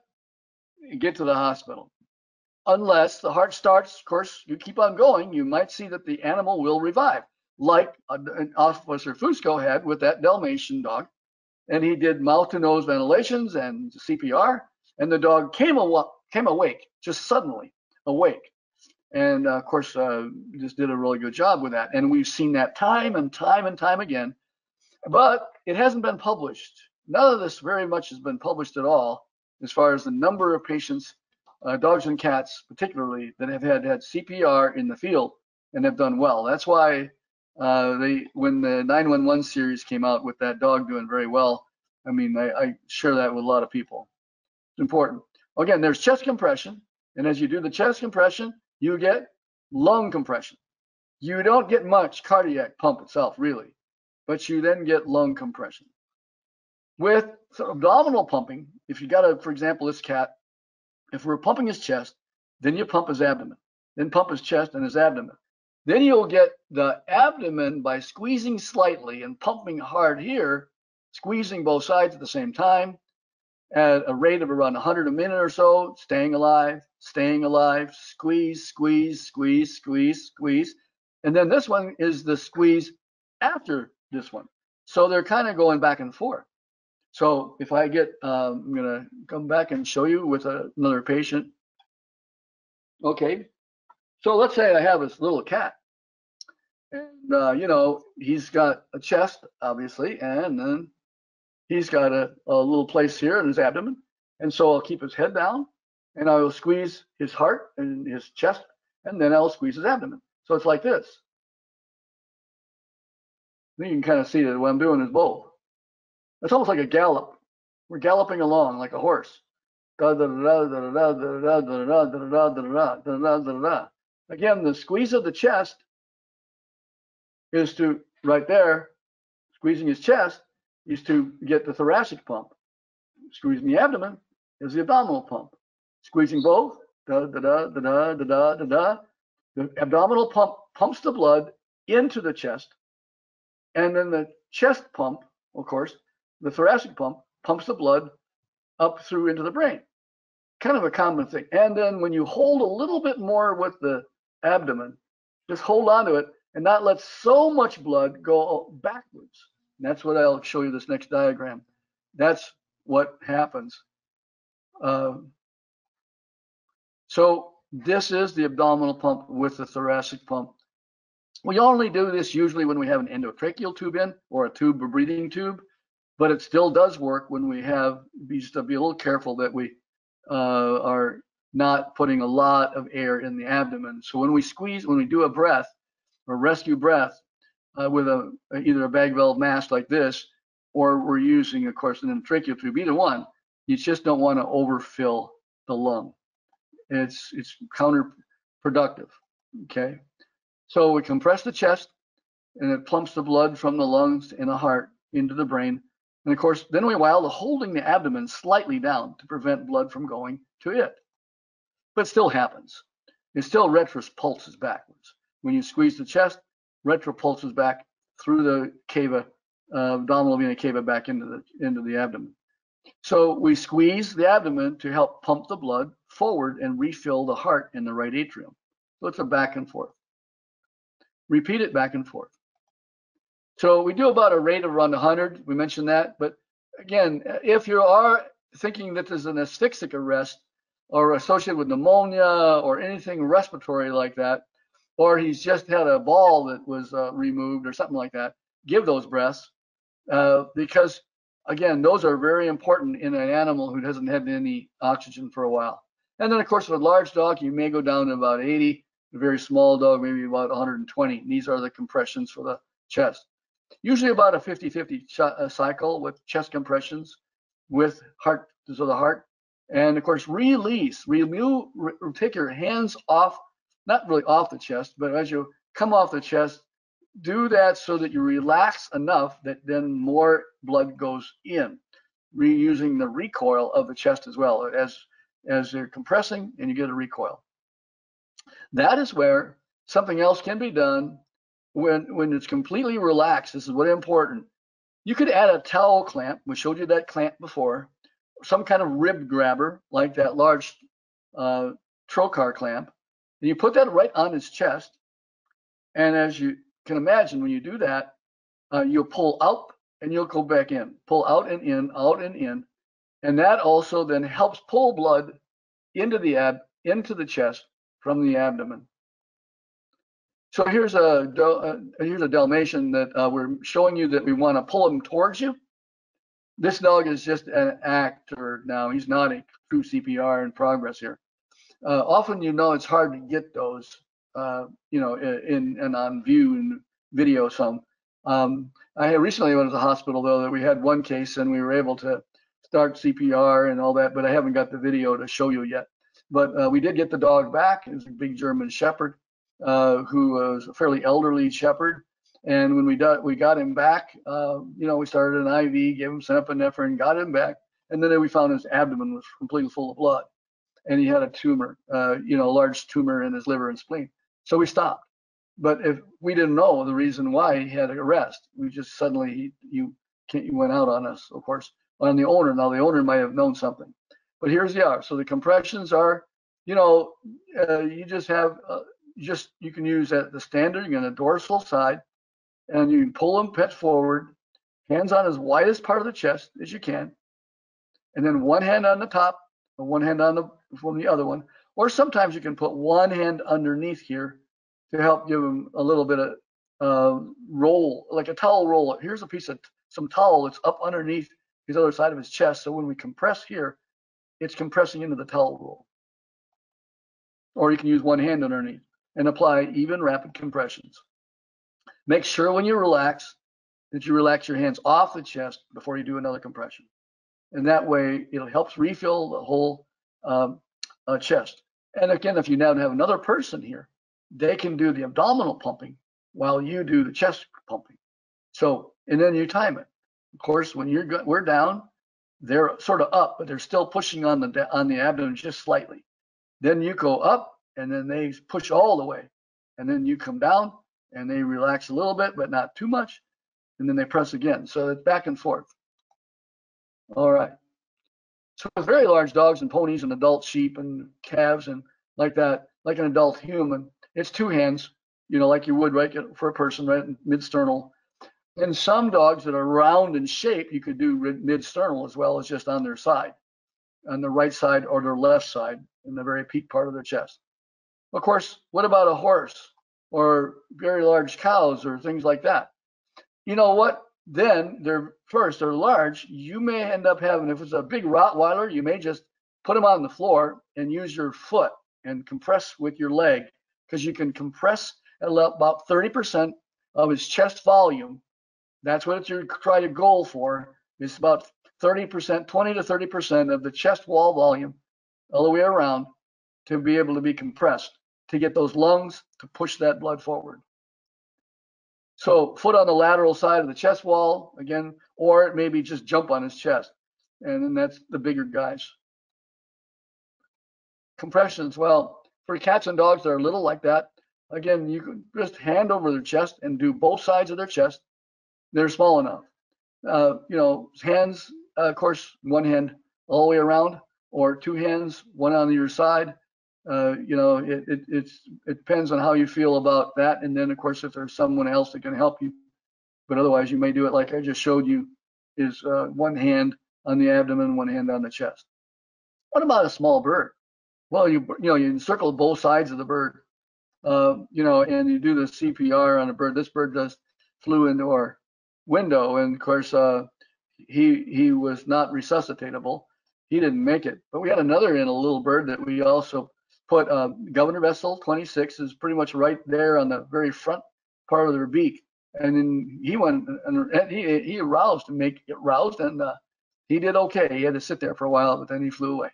get to the hospital. Unless the heart starts, of course, you keep on going, you might see that the animal will revive, like Officer Fusco had with that Dalmatian dog. And he did mouth-to-nose ventilations and CPR, and the dog came awake, just suddenly awake. And of course, just did a really good job with that. And we've seen that time and time again, but it hasn't been published. None of this very much has been published at all as far as the number of patients, dogs and cats particularly, that have had CPR in the field and have done well. That's why when the 911 series came out with that dog doing very well, I mean, I share that with a lot of people. It's important. Again, there's chest compression, and as you do the chest compression, you get lung compression. You don't get much cardiac pump itself, really, but you then get lung compression. With abdominal pumping, if you got for example, this cat, if we're pumping his chest, then you pump his abdomen, then pump his chest and his abdomen. Then you'll get the abdomen by squeezing slightly and pumping hard here, squeezing both sides at the same time at a rate of around 100 a minute or so, staying alive, squeeze, squeeze, squeeze, squeeze, squeeze. And then this one is the squeeze after this one. So they're kind of going back and forth. So if I get, I'm going to come back and show you with another patient. Okay, so let's say I have this little cat. And, he's got a chest, obviously, and then he's got a little place here in his abdomen. And so I'll keep his head down, and I will squeeze his heart and his chest, and then I'll squeeze his abdomen. So it's like this. Then you can kind of see that what I'm doing is both. It's almost like a gallop. We're galloping along like a horse. Again, the squeeze of the chest is to, right there, squeezing his chest is to get the thoracic pump. Squeezing the abdomen is the abdominal pump. Squeezing both, the abdominal pump pumps the blood into the chest, and then the chest pump, of course, the thoracic pump pumps the blood up through into the brain. kind of a common thing. And then when you hold a little bit more with the abdomen, just hold on to it and not let so much blood go backwards. And that's what I'll show you this next diagram. That's what happens. So this is the abdominal pump with the thoracic pump. We only do this usually when we have an endotracheal tube in or a tube, a breathing tube, but it still does work when we have, we just have to be a little careful that we are not putting a lot of air in the abdomen. So when we squeeze, when we do a breath or rescue breath with either a bag valve mask like this, or we're using, of course, an endotracheal tube, either one, you just don't want to overfill the lung. It's counterproductive, okay? So we compress the chest and it pumps the blood from the lungs and the heart into the brain. And of course, then we while holding the abdomen slightly down to prevent blood from going to it. But it still happens. It still retropulses backwards. When you squeeze the chest, retropulses back through the cava, abdominal vena cava back into the abdomen. So we squeeze the abdomen to help pump the blood forward and refill the heart in the right atrium. So it's a back and forth. Repeat it back and forth. So we do about a rate of around 100. We mentioned that. But again, if you are thinking that there's an asphyxic arrest or associated with pneumonia or anything respiratory like that, or he's just had a ball that was removed or something like that, give those breaths because, again, those are very important in an animal who hasn't had any oxygen for a while. And then, of course, with a large dog, you may go down to about 80. A very small dog, maybe about 120. These are the compressions for the chest. Usually about a 50-50 cycle with chest compressions with heart, so the heart. And of course, release, take your hands off, not really off the chest, but as you come off the chest, do that so that you relax enough that then more blood goes in, reusing the recoil of the chest as well as you're compressing and you get a recoil. That is where something else can be done when it's completely relaxed. This is what is important. You could add a towel clamp. We showed you that clamp before. Some kind of rib grabber like that large trocar clamp. And you put that right on his chest. And as you can imagine, when you do that, you'll pull out and you'll go back in. Pull out and in, out and in. And that also then helps pull blood into the chest from the abdomen. So here's a Dalmatian that we're showing you that we want to pull him towards you. This dog is just an actor now. He's not a true CPR in progress here. Often, it's hard to get those, in on view and video some. I recently went to the hospital though that we had one case and we were able to start CPR and all that, but I haven't got the video to show you yet. But we did get the dog back. It was a big German Shepherd who was a fairly elderly Shepherd. And when we got him back, we started an IV, gave him some epinephrine, got him back. And then we found his abdomen was completely full of blood. And he had a tumor, a large tumor in his liver and spleen. So we stopped. But if we didn't know the reason why he had an arrest, we just suddenly, he went out on us, of course, on the owner. Now, the owner might have known something. But here's the R. So the compressions are, you just have, you can use the standard on the dorsal side, and you can pull him pet forward, hands on as wide as part of the chest as you can, and then one hand on the top, and one hand from the other one. Or sometimes you can put one hand underneath here to help give him a little bit of roll, like a towel roll. Here's a piece of some towel that's up underneath his other side of his chest. So when we compress here, it's compressing into the towel roll. Or you can use one hand underneath and apply even rapid compressions. Make sure when you relax that you relax your hands off the chest before you do another compression. And that way it helps refill the whole chest. And again, if you now have another person here, they can do the abdominal pumping while you do the chest pumping. So, and then you time it. Of course, when we're down, they're sort of up, but they're still pushing on the abdomen just slightly. Then you go up, and then they push all the way, and then you come down, and they relax a little bit, but not too much, and then they press again. So it's back and forth. All right. So with very large dogs and ponies and adult sheep and calves and like that, like an adult human, it's two hands, like you would right for a person, right, mid-sternal. And some dogs that are round in shape, you could do mid-sternal as well as just on their side, on the right side or their left side in the very peak part of their chest. Of course, what about a horse or very large cows or things like that? You know what? Then they're large. You may end up having, if it's a big Rottweiler, you may just put them on the floor and use your foot and compress with your leg, because you can compress at about 30% of his chest volume. That's what you're trying to goal for. It's about 30%, 20 to 30% of the chest wall volume all the way around to be able to be compressed to get those lungs to push that blood forward. So foot on the lateral side of the chest wall again, or maybe just jump on his chest. And then that's the bigger guys. Compressions, well, for cats and dogs that are little like that, again, you can just hand over their chest and do both sides of their chest. They're small enough. Hands, of course, one hand all the way around, or two hands, one on either side. It depends on how you feel about that. And then, of course, if there's someone else that can help you, but otherwise you may do it like I just showed you, is one hand on the abdomen, one hand on the chest. What about a small bird? Well, you encircle both sides of the bird, and you do the CPR on a bird. This bird just flew into our window, and of course, he was not resuscitatable. He didn't make it. But we had another in a little bird that we also put governor vessel 26 is pretty much right there on the very front part of their beak, and then he went and he aroused and he did okay. He had to sit there for a while, but then he flew away.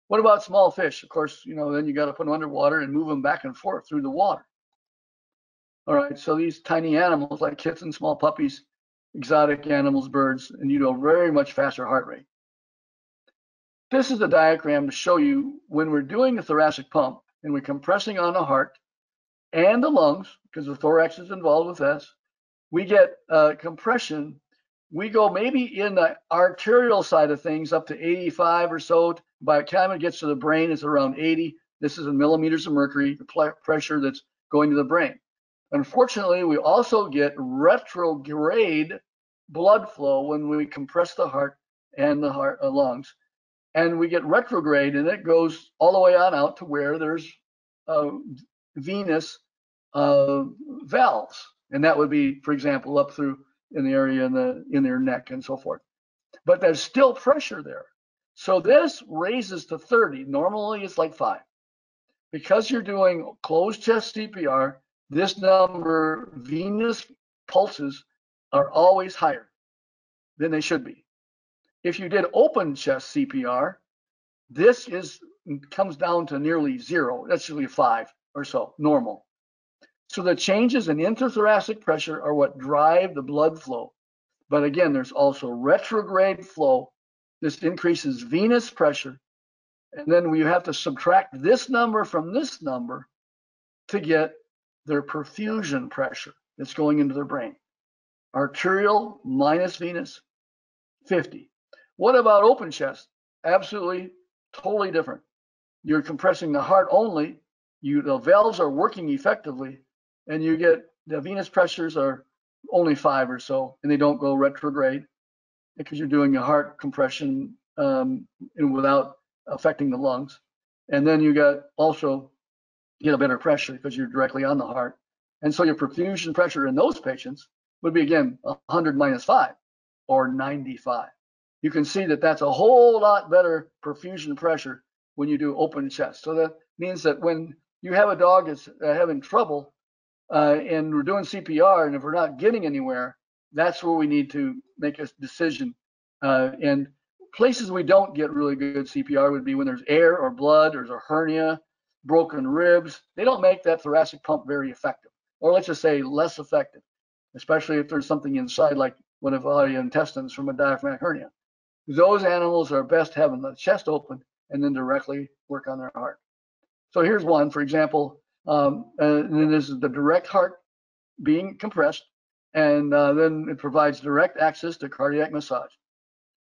What about small fish? Of course, then you got to put them underwater and move them back and forth through the water. All right, so these tiny animals like kittens, small puppies, exotic animals, birds, and very much faster heart rate. This is a diagram to show you when we're doing the thoracic pump and we're compressing on the heart and the lungs, because the thorax is involved with this, we get compression. We go maybe in the arterial side of things up to 85 or so. By the time it gets to the brain, it's around 80. This is in millimeters of mercury, the pressure that's going to the brain. Unfortunately, we also get retrograde blood flow when we compress the heart and the lungs. And we get retrograde, and it goes all the way on out to where there's venous valves. And that would be, for example, up through in the area in their neck and so forth. But there's still pressure there. So this raises to 30. Normally it's like 5. Because you're doing closed chest CPR, this number, venous pulses, are always higher than they should be. If you did open chest CPR, this comes down to nearly 0. That's usually 5 or so, normal. So the changes in intrathoracic pressure are what drive the blood flow. But again, there's also retrograde flow. This increases venous pressure. And then we have to subtract this number from this number to get their perfusion pressure that's going into their brain. Arterial minus venous, 50. What about open chest? Absolutely, totally different. You're compressing the heart only. The valves are working effectively, and you get the venous pressures are only 5 or so, and they don't go retrograde because you're doing a heart compression without affecting the lungs. And then you get a better pressure because you're directly on the heart. And so your perfusion pressure in those patients would be, again, 100 minus 5 or 95. You can see that that's a whole lot better perfusion pressure when you do open chest. So that means that when you have a dog that's having trouble and we're doing CPR, and if we're not getting anywhere, that's where we need to make a decision. And places we don't get really good CPR would be when there's air or blood, there's a hernia, broken ribs. They don't make that thoracic pump very effective, or let's just say less effective, especially if there's something inside like one of the intestines from a diaphragmatic hernia. Those animals are best having the chest open and then directly work on their heart. So here's one, for example, and then this is the direct heart being compressed, and then it provides direct access to cardiac massage.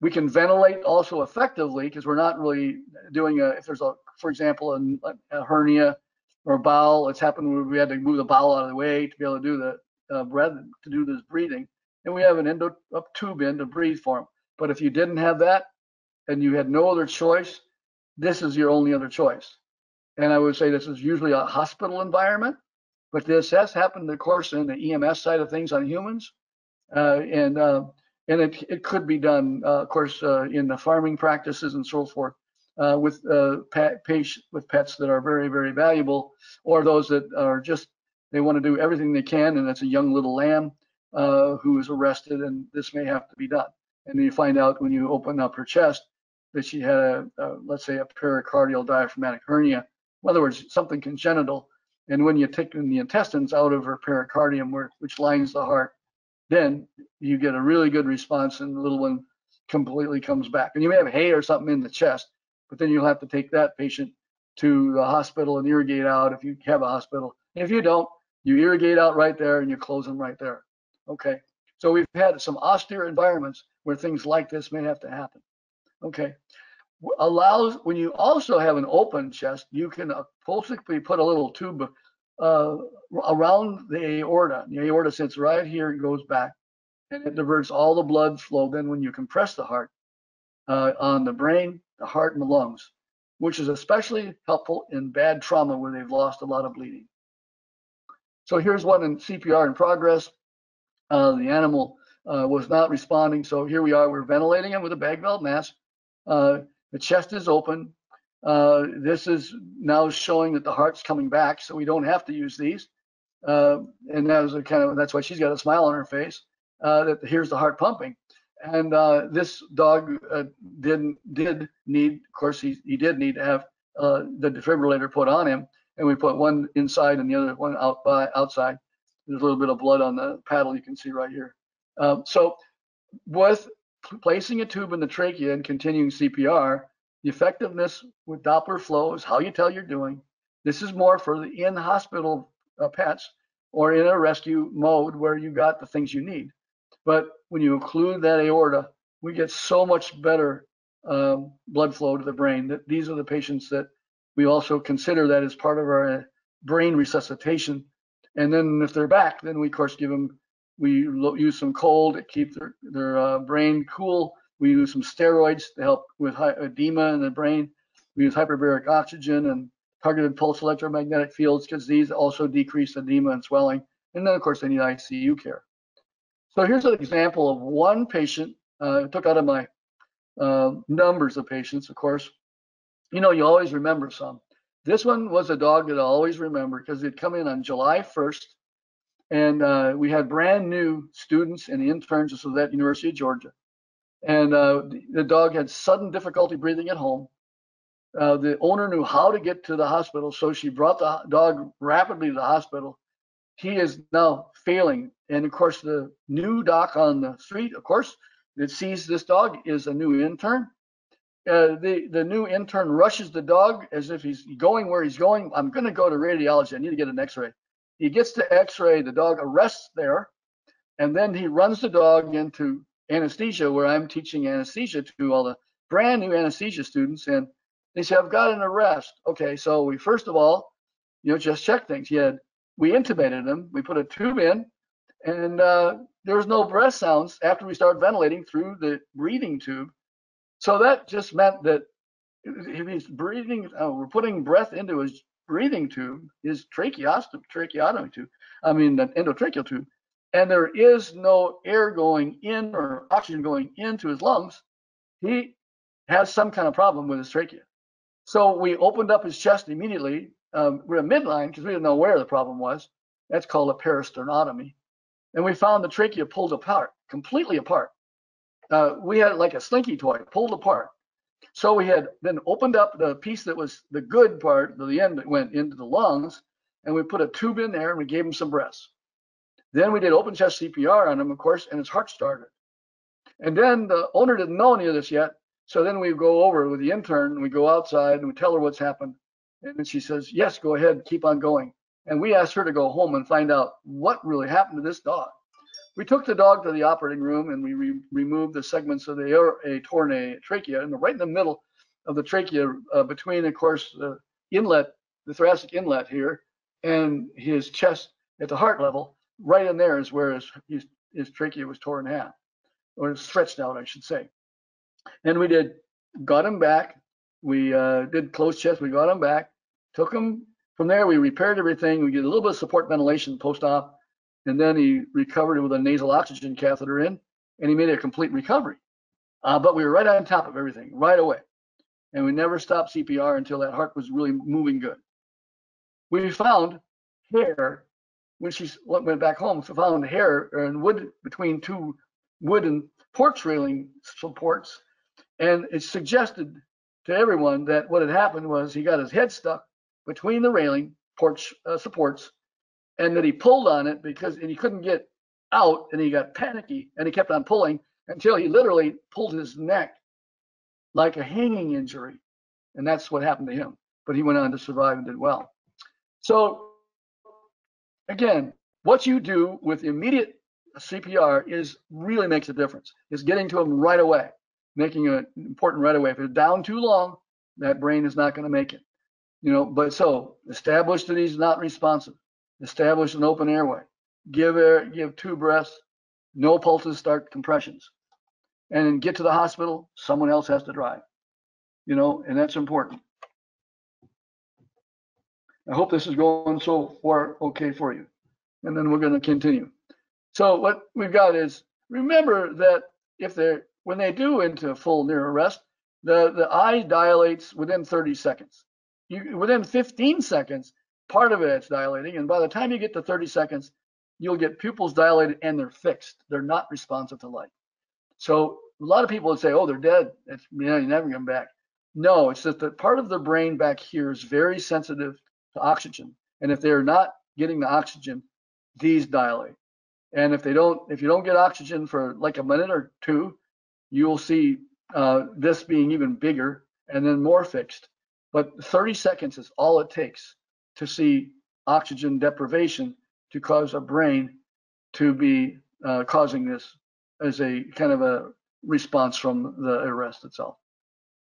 We can ventilate also effectively because we're not really doing if there's for example, a hernia or a bowel. It's happened where we had to move the bowel out of the way to be able to do the breath, to do this breathing. And we have an tube in to breathe for them. But if you didn't have that and you had no other choice, this is your only other choice. And I would say this is usually a hospital environment, but this has happened, of course, in the EMS side of things on humans. And it could be done, of course, in the farming practices and so forth, with pets that are very, very valuable, or those that are just, they want to do everything they can, and it's a young little lamb who is arrested, and this may have to be done. And then you find out when you open up her chest that she had let's say, a pericardial diaphragmatic hernia. In other words, something congenital. And when you take the intestines out of her pericardium, which lines the heart, then you get a really good response, and the little one completely comes back. And you may have hay or something in the chest, but then you'll have to take that patient to the hospital and irrigate out if you have a hospital. If you don't, you irrigate out right there and you close them right there. Okay. So we've had some austere environments where things like this may have to happen. Okay. When you also have an open chest, you can basically put a little tube around the aorta. The aorta sits right here and goes back, and it diverts all the blood flow. Then when you compress the heart on the brain, the heart, and the lungs, which is especially helpful in bad trauma where they've lost a lot of bleeding. So here's one in CPR in progress. The animal was not responding, so here we are. We're ventilating him with a bag valve mask. The chest is open. This is now showing that the heart's coming back, so we don't have to use these. And that's why she's got a smile on her face. That here's the heart pumping. And this dog did need, of course, he did need to have the defibrillator put on him, and we put one inside and the other one outside. There's a little bit of blood on the paddle you can see right here. So with placing a tube in the trachea and continuing CPR, the effectiveness with Doppler flow is how you tell you're doing. This is more for the in-hospital pets or in a rescue mode where you got the things you need. But when you include that aorta, we get so much better blood flow to the brain. That these are the patients that we also consider that as part of our brain resuscitation. And then if they're back, then we of course we use some cold to keep their brain cool. We use some steroids to help with edema in the brain. We use hyperbaric oxygen and targeted pulse electromagnetic fields because these also decrease edema and swelling. And then of course they need ICU care. So here's an example of one patient I took out of my numbers of patients, of course. You know, you always remember some. This one was a dog that I always remember because it come in on July 1st. And we had brand new students and interns at the University of Georgia. And the dog had sudden difficulty breathing at home. The owner knew how to get to the hospital, so she brought the dog rapidly to the hospital. He is now failing. And of course, the new doc on the street, of course, that sees this dog is a new intern. The new intern rushes the dog as if he's going where he's going. I'm going to go to radiology. I need to get an x-ray. He gets to x-ray, the dog arrests there, and then he runs the dog into anesthesia, where I'm teaching anesthesia to all the brand new anesthesia students. And they say, I've got an arrest. Okay, so we first of all, just check things. We intubated him, we put a tube in, and there was no breath sounds after we started ventilating through the breathing tube. So that just meant that if he's breathing, we're putting breath into his breathing tube, his tracheotomy tube, the endotracheal tube, and there is no air going in or oxygen going into his lungs. He has some kind of problem with his trachea. So we opened up his chest immediately. We're a midline because we didn't know where the problem was. That's called a peristernotomy. And we found the trachea pulled apart, completely apart. We had it like a slinky toy, pulled apart. So we had then opened up the piece that was the good part, the end that went into the lungs, and we put a tube in there and we gave him some breaths. Then we did open chest CPR on him, of course, and his heart started. And then the owner didn't know any of this yet. So then we go over with the intern and we go outside and we tell her what's happened. And then she says, yes, go ahead, keep on going. And we asked her to go home and find out what really happened to this dog. We took the dog to the operating room and we removed the segments of a torn trachea, and right in the middle of the trachea, between, of course, the inlet, the thoracic inlet here, and his chest at the heart level. Right in there is where his trachea was torn in half, or stretched out, I should say. And we got him back. We did closed chest. We got him back. Took him from there. We repaired everything. We did a little bit of support ventilation post-op. And then he recovered with a nasal oxygen catheter in, and he made a complete recovery. But we were right on top of everything right away. And we never stopped CPR until that heart was really moving good. We found hair, when she went back home, so found hair and wood between two wooden porch railing supports. And it suggested to everyone that what had happened was he got his head stuck between the railing porch supports, and that he pulled on it and he couldn't get out, and he got panicky, and he kept on pulling until he literally pulled his neck like a hanging injury. And that's what happened to him. But he went on to survive and did well. So again, what you do with immediate CPR really makes a difference. It's getting to him right away, making it important right away. If it's down too long, that brain is not going to make it. But so establish that he's not responsive. Establish an open airway. Give 2 breaths, no pulses, start compressions. And then get to the hospital, someone else has to drive. And that's important. I hope this is going so far okay for you. And then we're going to continue. So what we've got is, remember that when they do into full near arrest, the eye dilates within 30 seconds. Within 15 seconds, part of it's dilating, and by the time you get to 30 seconds, you'll get pupils dilated and they're fixed. They're not responsive to light. So a lot of people would say, oh, they're dead. You never come back. No, it's that the part of the brain back here is very sensitive to oxygen. And if they're not getting the oxygen, these dilate. And if you don't get oxygen for like a minute or two, you'll see this being even bigger and then more fixed. But 30 seconds is all it takes to see oxygen deprivation to cause a brain to be causing this as a kind of a response from the arrest itself.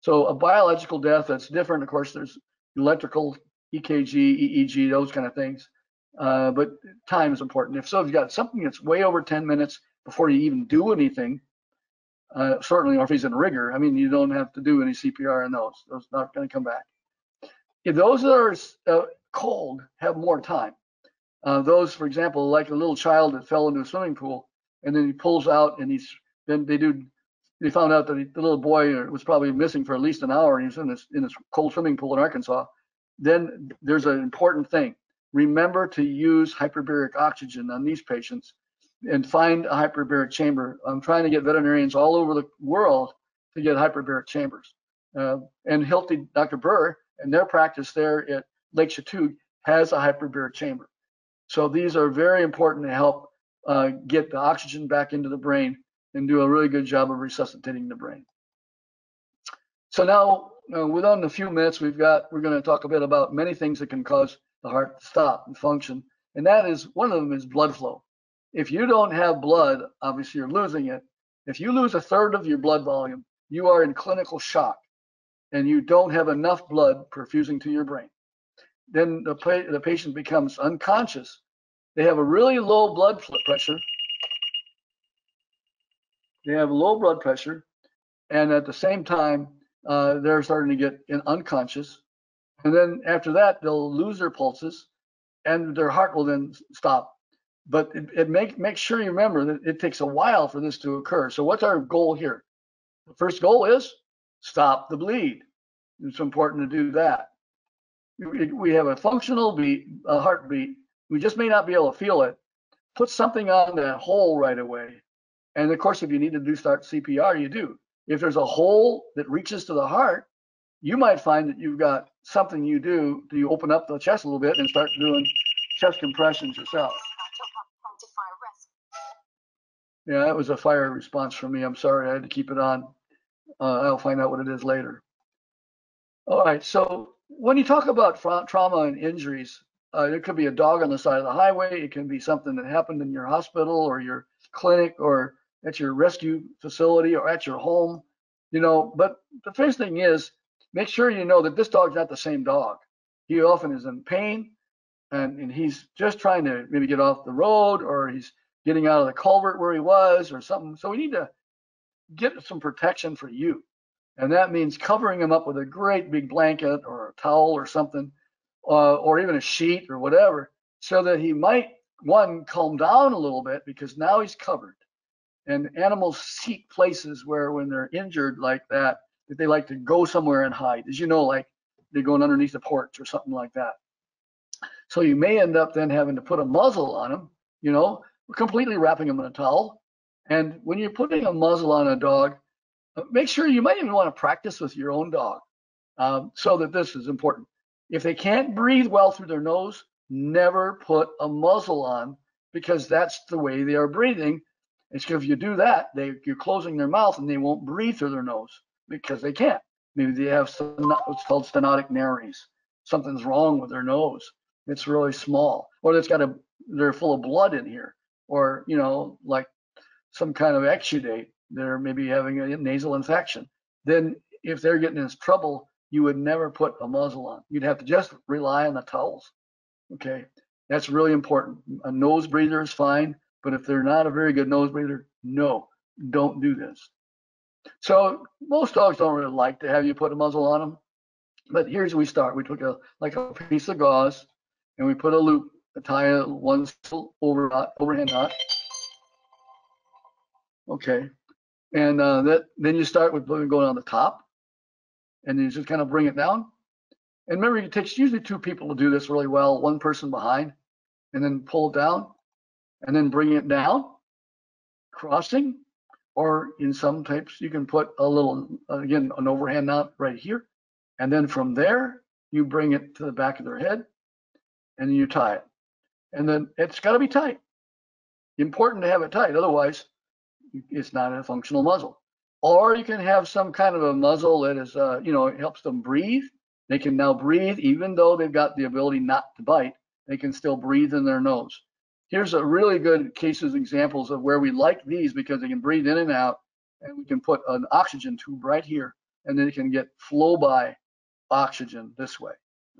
So a biological death that's different, of course, there's electrical, EKG, EEG, those kind of things. But time is important. If you've got something that's way over 10 minutes before you even do anything, certainly, or if he's in rigor, you don't have to do any CPR on those. Those are not going to come back. If those that are cold have more time, those, for example, like a little child that fell into a swimming pool and then he pulls out, and they found out that the little boy was probably missing for at least an hour, and he was in this cold swimming pool in Arkansas. Then there's an important thing. Remember to use hyperbaric oxygen on these patients and find a hyperbaric chamber. I'm trying to get veterinarians all over the world to get hyperbaric chambers. And Hilty, Dr. Burr, and their practice there at Lake Chateau has a hyperbaric chamber. So these are very important to help get the oxygen back into the brain and do a really good job of resuscitating the brain. So now, within a few minutes, we're going to talk a bit about many things that can cause the heart to stop and function. And that is, one of them is blood flow. If you don't have blood, obviously you're losing it. If you lose 1/3 of your blood volume, you are in clinical shock and you don't have enough blood perfusing to your brain. Then the patient becomes unconscious. They have a really low blood pressure. They have low blood pressure, and at the same time, they're starting to get unconscious. And then after that, they'll lose their pulses, and their heart will then stop. But make sure you remember that it takes a while for this to occur. So what's our goal here? The first goal is stop the bleed. It's important to do that. We have a functional heartbeat. We just may not be able to feel it. Put something on that hole right away. And of course, if you need to start CPR, you do. If there's a hole that reaches to the heart, you might find that you've got something you do. You open up the chest a little bit and start doing chest compressions yourself. Yeah, that was a fire response from me. I'm sorry, I had to keep it on. I'll find out what it is later. All right, so when you talk about trauma and injuries, it could be a dog on the side of the highway. It can be something that happened in your hospital or your clinic or at your rescue facility or at your home, you know. But the first thing is, make sure you know that this dog's not the same dog. He often is in pain, and he's just trying to maybe get off the road, or he's getting out of the culvert where he was or something. So we need to get some protection for you. And that means covering him up with a great big blanket or a towel or something, or even a sheet or whatever, so that he might, one, calm down a little bit because now he's covered. And animals seek places where, when they're injured like that they like to go somewhere and hide. As you know, like they're going underneath the porch or something like that. So you may end up then having to put a muzzle on him, you know, completely wrapping him in a towel. And when you're putting a muzzle on a dog, make sure, you might even want to practice with your own dog, so that this is important. If they can't breathe well through their nose, never put a muzzle on, because that's the way they are breathing. It's because if you do that, you're closing their mouth and they won't breathe through their nose because they can't. Maybe they have what's called stenotic nares. Something's wrong with their nose. It's really small, or they're full of blood in here, or, you know, like some kind of exudate. They're maybe having a nasal infection. Then if they're getting in trouble, you would never put a muzzle on. You'd have to just rely on the towels. Okay, that's really important. A nose breather is fine, but if they're not a very good nose breather, no, don't do this. So most dogs don't really like to have you put a muzzle on them. But here's where we start. We took a piece of gauze and we put a loop, tie one overhand knot. Okay, and then you start with going on the top, and you just kind of bring it down. And remember, it takes usually two people to do this really well. One person behind, and then pull it down, and then bring it down, crossing. Or in some types, you can put a little, again, an overhand knot right here, and then from there you bring it to the back of their head, and you tie it. And then it's got to be tight. Important to have it tight, otherwise it's not a functional muzzle. Or you can have some kind of a muzzle that is, you know, it helps them breathe. They can now breathe, even though they've got the ability not to bite, they can still breathe in their nose. Here's a really good examples of where we like these, because they can breathe in and out, and we can put an oxygen tube right here, and then it can get flow by oxygen this way.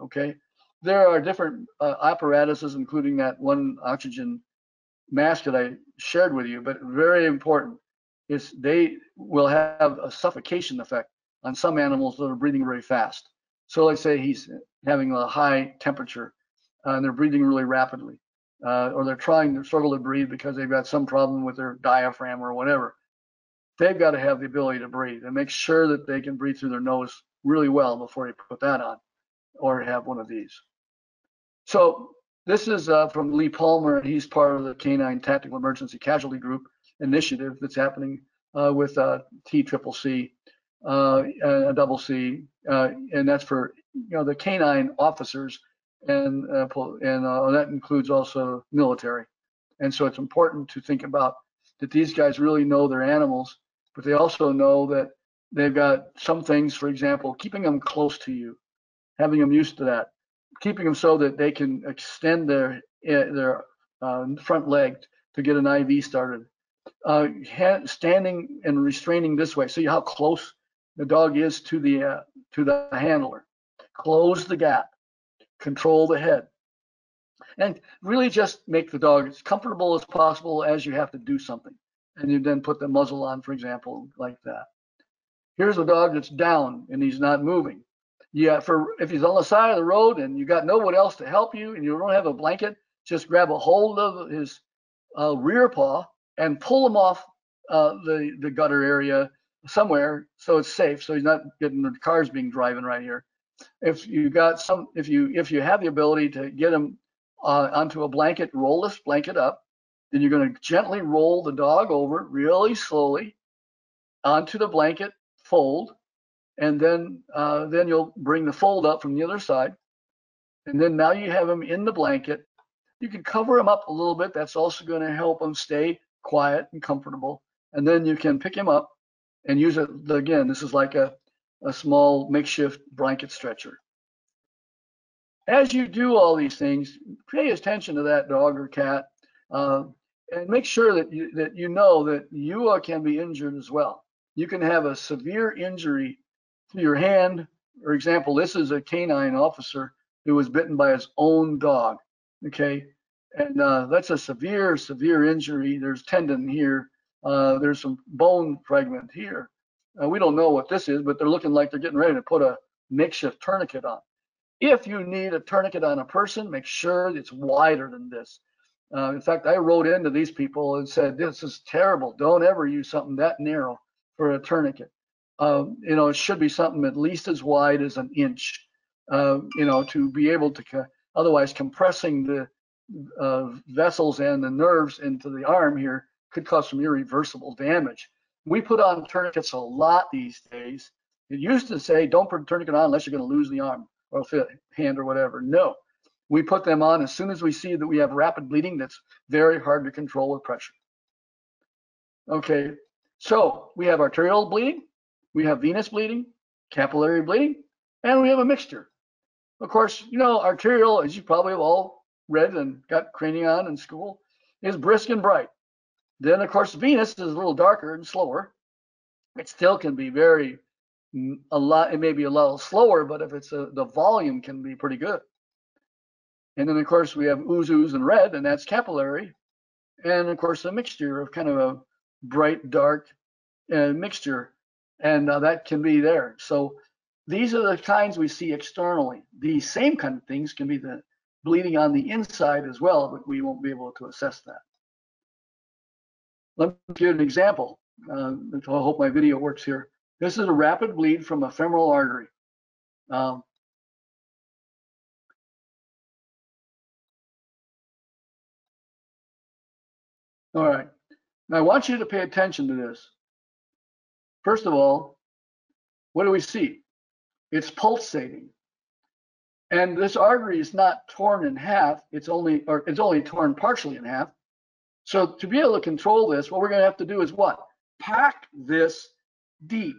Okay, there are different apparatuses, including that one oxygen mask that I shared with you, but very important is they will have a suffocation effect on some animals that are breathing very fast. So let's say he's having a high temperature and they're breathing really rapidly, or they're trying to struggle to breathe because they've got some problem with their diaphragm or whatever. They've got to have the ability to breathe, and make sure that they can breathe through their nose really well before you put that on or have one of these. So this is from Lee Palmer, and he's part of the Canine Tactical Emergency Casualty Group initiative that's happening with TCCC, CCC, and that's for, you know, the canine officers, and that includes also military. And so it's important to think about that these guys really know their animals, but they also know that they've got some things, for example, keeping them close to you, having them used to that, keeping them so that they can extend their front leg to get an IV started. Standing and restraining this way. See how close the dog is to the handler. Close the gap. Control the head. And really just make the dog as comfortable as possible as you have to do something. And you then put the muzzle on, for example, like that. Here's a dog that's down and he's not moving. Yeah, if he's on the side of the road and you got no one else to help you and you don't have a blanket, just grab a hold of his rear paw and pull him off the gutter area somewhere so it's safe, so he's not getting the cars being driven right here. If you have the ability to get him onto a blanket, roll this blanket up, then you're going to gently roll the dog over really slowly onto the blanket fold, and then you'll bring the fold up from the other side, and then now you have him in the blanket. You can cover him up a little bit. That's also going to help him stay quiet and comfortable. And then you can pick him up and use it. Again, this is like a small makeshift blanket stretcher. As you do all these things, pay attention to that dog or cat. And make sure that you know that you can be injured as well. You can have a severe injury to your hand. For example, this is a canine officer who was bitten by his own dog. Okay, and that's a severe injury. There's tendon here. There's some bone fragment here. We don't know what this is, but they're looking like they're getting ready to put a makeshift tourniquet on. If you need a tourniquet on a person, make sure it's wider than this. In fact, I wrote into these people and said, this is terrible. Don't ever use something that narrow for a tourniquet. It should be something at least as wide as an inch, to be able to, otherwise compressing the vessels and the nerves into the arm here could cause some irreversible damage. We put on tourniquets a lot these days. It used to say, don't put a tourniquet on unless you're going to lose the arm or hand or whatever. No. We put them on as soon as we see that we have rapid bleeding that's very hard to control with pressure. Okay, so we have arterial bleeding, we have venous bleeding, capillary bleeding, and we have a mixture. Of course, arterial, as you probably have all read and got training on in school, is brisk and bright. Then, of course, venous is a little darker and slower. It still can be it may be a little slower, but if it's the volume can be pretty good. And then, of course, we have ooze and red, and that's capillary. And, of course, a mixture of kind of a bright, dark mixture, and that can be there. So these are the kinds we see externally. These same kind of things can be the bleeding on the inside as well, but we won't be able to assess that. Let me give you an example. I hope my video works here. This is a rapid bleed from a femoral artery. All right, now I want you to pay attention to this. First of all, what do we see? It's pulsating. And this artery is not torn in half, it's only torn partially in half. So to be able to control this, what we're going to have to do is what? Pack this deep.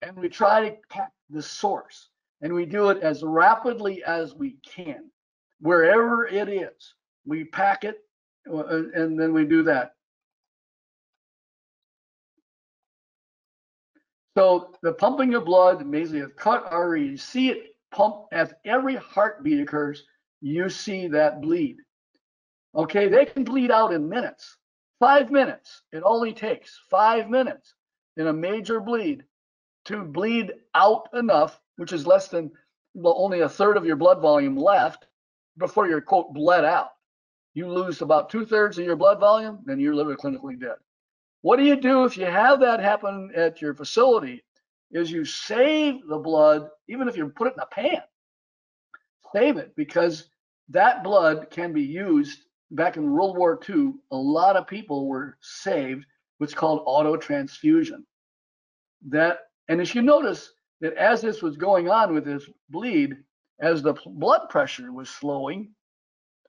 And we try to pack the source. And we do it as rapidly as we can. Wherever it is, we pack it, and then we do that. So the pumping of blood, basically a cut artery, you see it pump as every heartbeat occurs, you see that bleed. Okay, they can bleed out in minutes. 5 minutes. It only takes 5 minutes in a major bleed to bleed out enough, which is less than, well, only a third of your blood volume left before you're, quote, bled out. You lose about 2/3 of your blood volume, then you're liver clinically dead. What do you do if you have that happen at your facility? Is you save the blood, even if you put it in a pan. Save it, because that blood can be used. Back in World War II, a lot of people were saved, what's called auto transfusion. And as you notice that as this was going on with this bleed, as the blood pressure was slowing,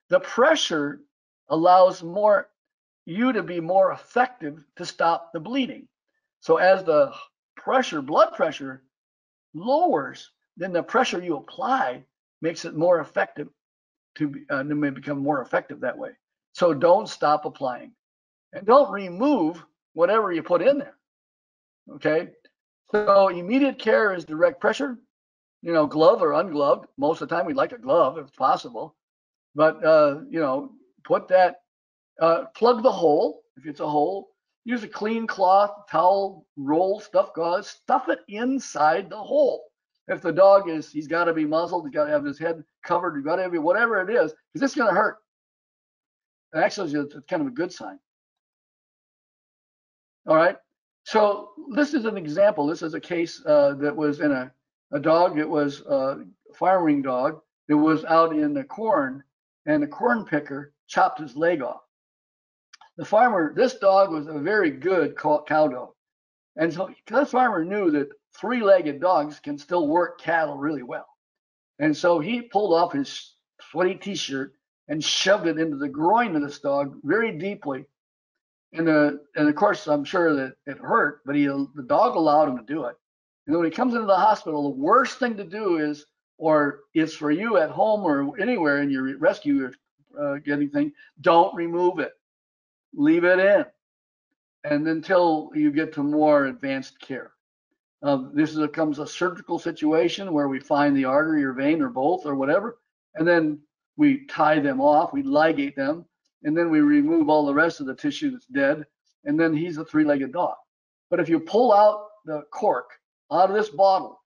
the pressure allows you to be more effective to stop the bleeding. So as the blood pressure lowers, then the pressure you apply makes it more effective may become more effective that way. So don't stop applying, and don't remove whatever you put in there. Okay. So immediate care is direct pressure, glove or ungloved. Most of the time we'd like a glove if possible, but put that, plug the hole if it's a hole. Use a clean cloth, towel, roll, stuff gauze, stuff it inside the hole. If the dog he's got to be muzzled, he's got to have his head covered, he's got to be whatever it is, because it's going to hurt. And actually, it's kind of a good sign. All right. So this is an example. This is a case that was in a dog. It was a farming dog that was out in the corn, and the corn picker chopped his leg off. This dog was a very good cow dog. And so the farmer knew that 3-legged dogs can still work cattle really well. And so he pulled off his sweaty t-shirt and shoved it into the groin of this dog very deeply. And of course, I'm sure that it hurt, but the dog allowed him to do it. And when he comes into the hospital, the worst thing to do is for you at home or anywhere in your rescue or anything, don't remove it. leave it in, and until you get to more advanced care. This becomes a surgical situation where we find the artery or vein or both or whatever, and then we tie them off, we ligate them, and then we remove all the rest of the tissue that's dead, and then he's a three-legged dog. But if you pull out the cork out of this bottle,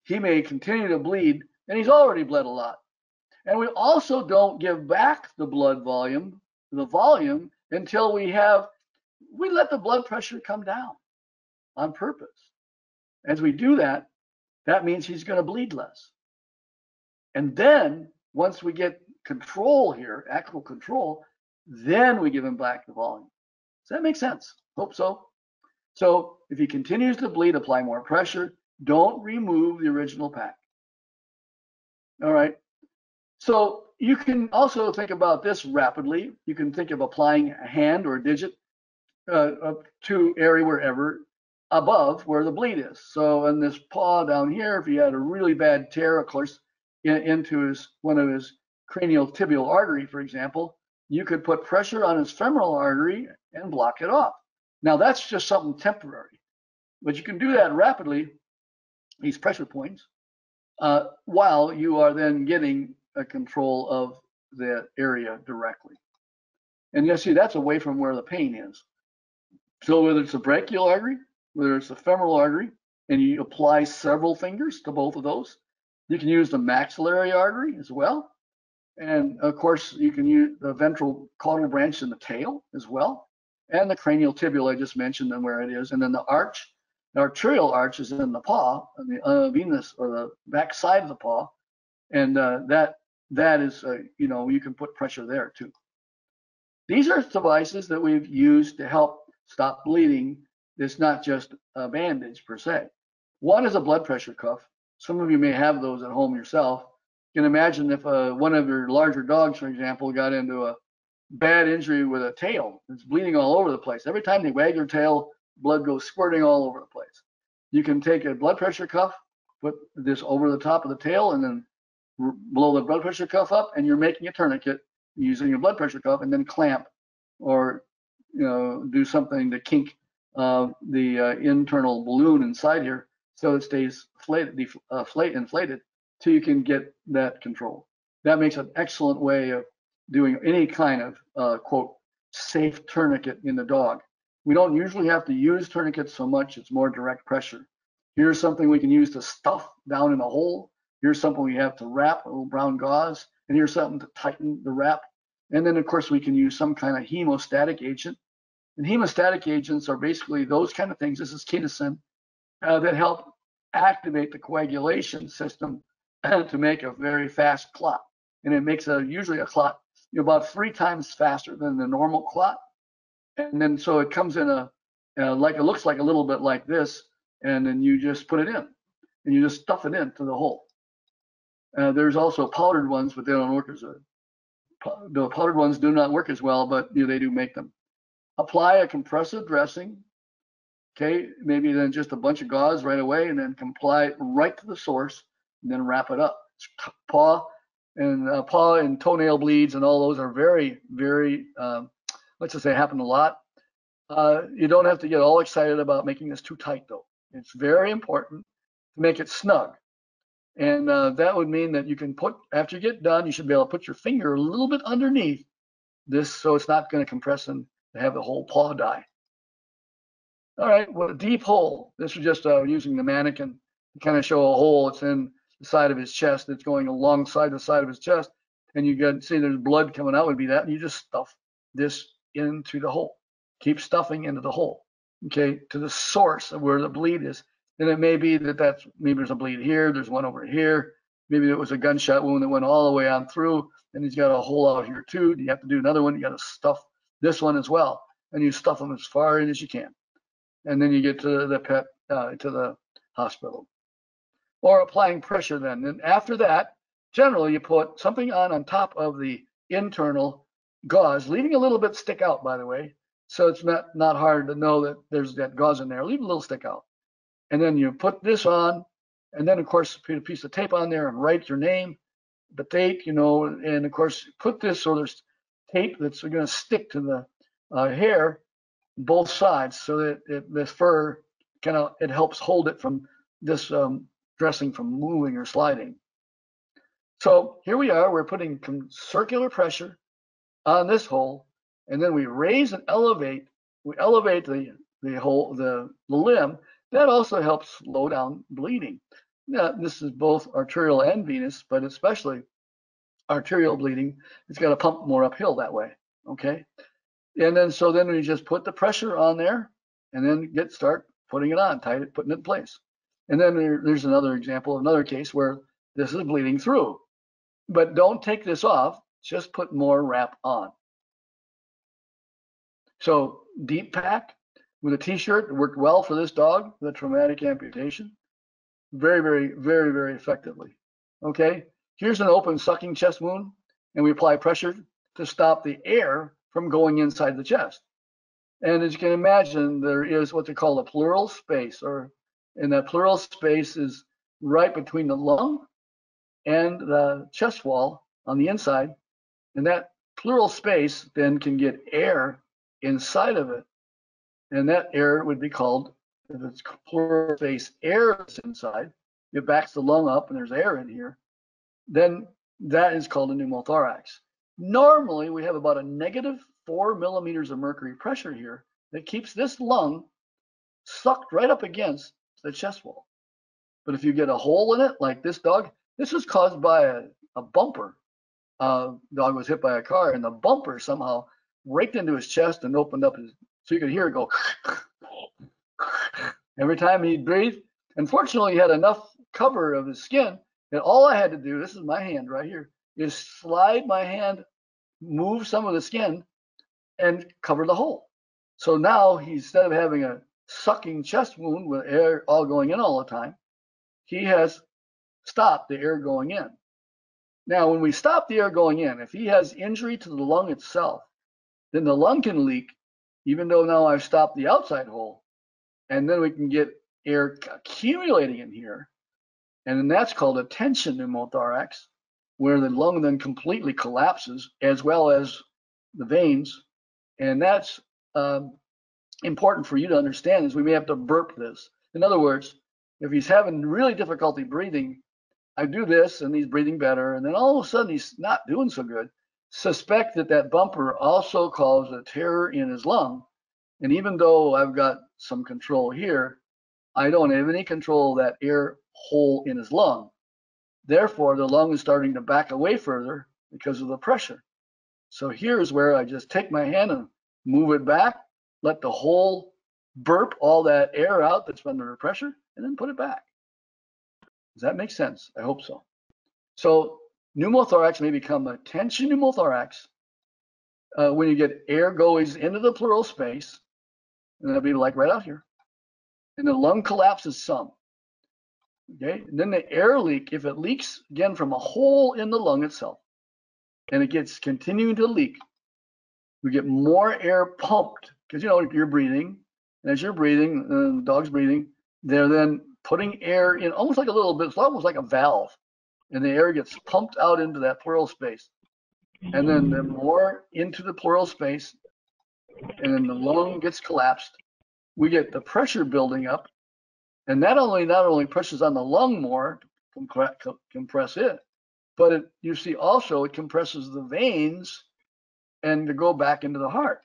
he may continue to bleed, and he's already bled a lot. And we also don't give back the blood volume, until we let the blood pressure come down on purpose. As we do that, that means he's going to bleed less. And then once we get control here, actual control, then we give him back the volume. Does that make sense? Hope so. So if he continues to bleed, apply more pressure. Don't remove the original pack. All right. So you can also think about this rapidly. You can think of applying a hand or a digit to area wherever above where the bleed is. So in this paw down here, if he had a really bad tear, of course, into one of his cranial tibial artery, for example, you could put pressure on his femoral artery and block it off. Now that's just something temporary, but you can do that rapidly, these pressure points, while you are then getting a control of the area directly. And you'll see that's away from where the pain is. So whether it's a brachial artery, whether it's a femoral artery, and you apply several fingers to both of those, you can use the maxillary artery as well. And of course, you can use the ventral caudal branch in the tail as well, and the cranial tibia I just mentioned and where it is. And then the arterial arch is in the paw, the venous or the back side of the paw. And that is, you can put pressure there too. These are devices that we've used to help stop bleeding. It's not just a bandage per se. One is a blood pressure cuff. Some of you may have those at home yourself. You can imagine if one of your larger dogs, for example, got into a bad injury with a tail. It's bleeding all over the place. Every time they wag their tail, blood goes squirting all over the place. You can take a blood pressure cuff, put this over the top of the tail, and then blow the blood pressure cuff up, and you're making a tourniquet using a blood pressure cuff, and then clamp or do something to kink the internal balloon inside here so it stays inflated till you can get that control. That makes an excellent way of doing any kind of quote safe tourniquet in the dog. We don't usually have to use tourniquets so much, it's more direct pressure. Here's something we can use to stuff down in a hole. Here's something we have to wrap, a little brown gauze, and here's something to tighten the wrap. And then of course we can use some kind of hemostatic agent. And hemostatic agents are basically those kind of things, this is kinesin, that help activate the coagulation system to make a very fast clot. And it makes usually a clot about 3 times faster than the normal clot. And then so it comes in it looks like a little bit like this, and then you just put it in, and you just stuff it into the hole. There's also powdered ones, but they don't work as the powdered ones do not work as well, but they do make them. Apply a compressive dressing, okay, maybe then just a bunch of gauze right away, and then apply it right to the source, and then wrap it up. Paw and toenail bleeds and all those are very, very, let's just say happen a lot. You don't have to get all excited about making this too tight though. It's very important to make it snug. And that would mean that you can after you get done, you should be able to put your finger a little bit underneath this so it's not going to compress and have the whole paw die. All right, well, a deep hole. This is just using the mannequin to kind of show a hole. It's in the side of his chest. It's going alongside the side of his chest. And you can see there's blood coming out would be that. And you just stuff this into the hole. Keep stuffing into the hole, okay, to the source of where the bleed is. And it may be that maybe there's a bleed here, there's one over here. Maybe it was a gunshot wound that went all the way on through, and he's got a hole out here too. You have to do another one. You got to stuff this one as well, and you stuff them as far in as you can. And then you get to the pet, to the hospital. Or applying pressure then. And after that, generally you put something on top of the internal gauze, leaving a little bit stick out, by the way. So it's not hard to know that there's that gauze in there. Leave a little stick out. And then you put this on, and then of course put a piece of tape on there and write your name, the date, and of course put this so there's tape that's going to stick to hair, both sides, so that this fur it helps hold it from this dressing from moving or sliding. So here we are, we're putting circular pressure on this hole, and then we raise and elevate. We elevate the limb. That also helps slow down bleeding. Now, this is both arterial and venous, but especially arterial bleeding. It's got to pump more uphill that way. Okay, and then we just put the pressure on there, and then start putting it on, putting it in place. And then there's another example, another case where this is bleeding through. But don't take this off, just put more wrap on. So deep pack with a t-shirt worked well for this dog with a traumatic amputation. Very, very, very, very effectively. Okay, here's an open sucking chest wound, and we apply pressure to stop the air from going inside the chest. And as you can imagine, there is what they call a pleural space, and that pleural space is right between the lung and the chest wall on the inside, and that pleural space then can get air inside of it, and that air would be called, if it's pleural space air that's inside, it backs the lung up and there's air in here, then that is called a pneumothorax. Normally we have about a -4 millimeters of mercury pressure here that keeps this lung sucked right up against the chest wall. But if you get a hole in it, like this dog, this was caused by a bumper. Dog was hit by a car, and the bumper somehow raked into his chest and opened up so you could hear it go every time he breathed. Unfortunately, he had enough cover of his skin that all I had to do, this is my hand right here, is slide my hand, move some of the skin, and cover the hole. So now, instead of having a sucking chest wound with air all going in all the time, he has stopped the air going in. Now, when we stop the air going in, if he has injury to the lung itself, then the lung can leak, even though now I've stopped the outside hole, and then we can get air accumulating in here, and then that's called a tension pneumothorax, where the lung then completely collapses, as well as the veins, and that's important for you to understand, is we may have to burp this. In other words, if he's having really difficulty breathing, I do this and he's breathing better, and then all of a sudden he's not doing so good, suspect that bumper also caused a tear in his lung. And even though I've got some control here, I don't have any control of that air hole in his lung. Therefore, the lung is starting to back away further because of the pressure. So here's where I just take my hand and move it back, let the hole burp all that air out that's under pressure, and then put it back. Does that make sense? I hope so. So pneumothorax may become a tension pneumothorax when you get air goes into the pleural space, and that'll be like right out here, and the lung collapses some. Okay, and then the air leak, if it leaks again from a hole in the lung itself, and it gets continuing to leak, we get more air pumped, because you're breathing, and as you're breathing, the dog's breathing, they're then putting air in almost like a little bit, it's almost like a valve, and the air gets pumped out into that pleural space, and then the more into the pleural space, and then the lung gets collapsed. We get the pressure building up, and not only pressures on the lung more to compress it, but you see also it compresses the veins and to go back into the heart.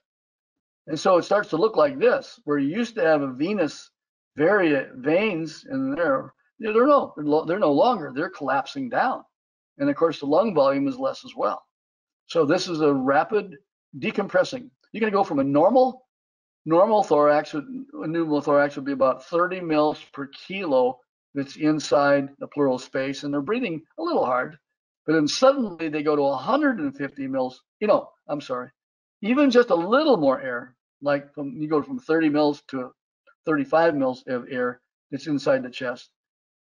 And so it starts to look like this, where you used to have a venous veins in there. They're no longer. They're collapsing down, and of course the lung volume is less as well. So this is a rapid decompressing. You're going to go from a normal thorax, a pneumothorax would be about 30 mils per kilo that's inside the pleural space, and they're breathing a little hard, but then suddenly they go to 150 mils. I'm sorry, even just a little more air, like you go from 30 mils to 35 mils of air that's inside the chest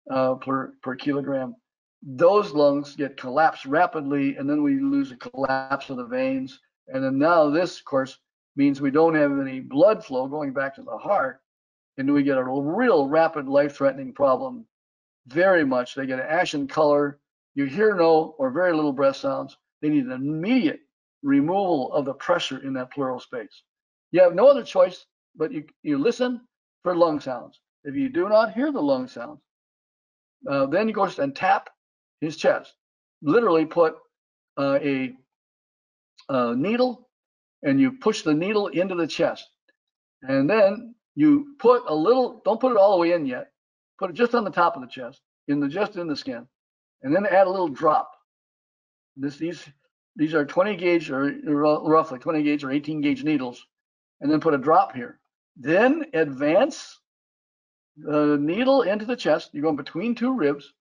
per kilogram. Those lungs get collapsed rapidly, and then we lose a collapse of the veins. And then now this, of course, means we don't have any blood flow going back to the heart, and we get a real rapid life-threatening problem. Very much. They get an ashen color. You hear no or very little breath sounds. They need an immediate removal of the pressure in that pleural space. You have no other choice, but you listen for lung sounds. If you do not hear the lung sounds, then you go and tap his chest. Literally put a needle, and you push the needle into the chest. And then you put a little, don't put it all the way in yet, put it just on the top of the chest, just in the skin, and then add a little drop. These are 20 gauge or roughly 20 gauge or 18 gauge needles, and then put a drop here. Then advance the needle into the chest. You're going between two ribs,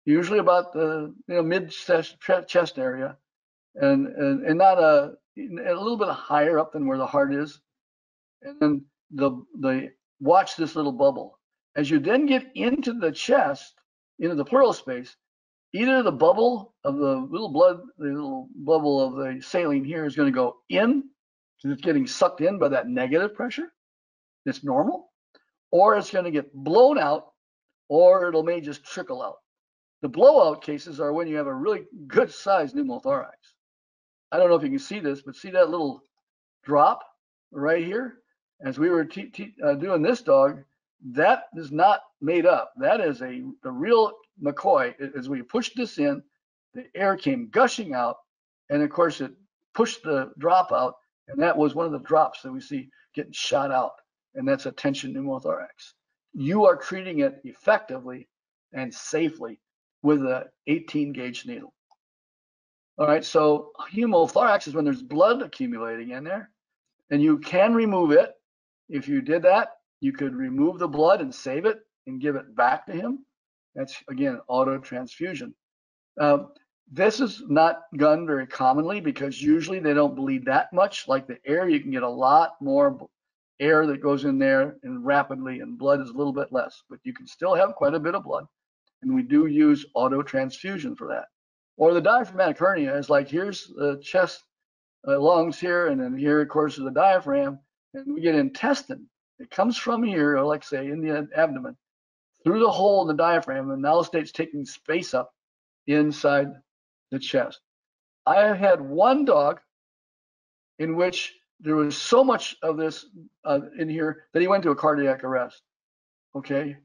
usually about the mid chest area, and not a little bit higher up than where the heart is. And then the watch this little bubble. As you then get into the chest, into the pleural space, either the bubble of the little bubble of the saline here is going to go in, because it's getting sucked in by that negative pressure. It's normal, or it's going to get blown out, or it may just trickle out. The blowout cases are when you have a really good sized pneumothorax. I don't know if you can see this, but see that little drop right here? As we were doing this dog, that is not made up. That is the real McCoy. As we pushed this in, the air came gushing out, and of course it pushed the drop out, and that was one of the drops that we see getting shot out, and that's a tension pneumothorax. You are treating it effectively and safely with an 18 gauge needle. All right, so pneumothorax is when there's blood accumulating in there, and you can remove it. If you did that, you could remove the blood and save it and give it back to him. That's, again, auto transfusion. This is not done very commonly because usually they don't bleed that much. Like the air, you can get a lot more air that goes in there and rapidly, and blood is a little bit less, but you can still have quite a bit of blood. And we do use auto transfusion for that. Or the diaphragmatic hernia is like, here's the chest, lungs here, and then here, of course, is the diaphragm, and we get intestine. It comes from here, or like say in the abdomen, through the hole in the diaphragm, and now states taking space up inside the chest. I have had one dog in which there was so much of this in here that he went to a cardiac arrest. Okay.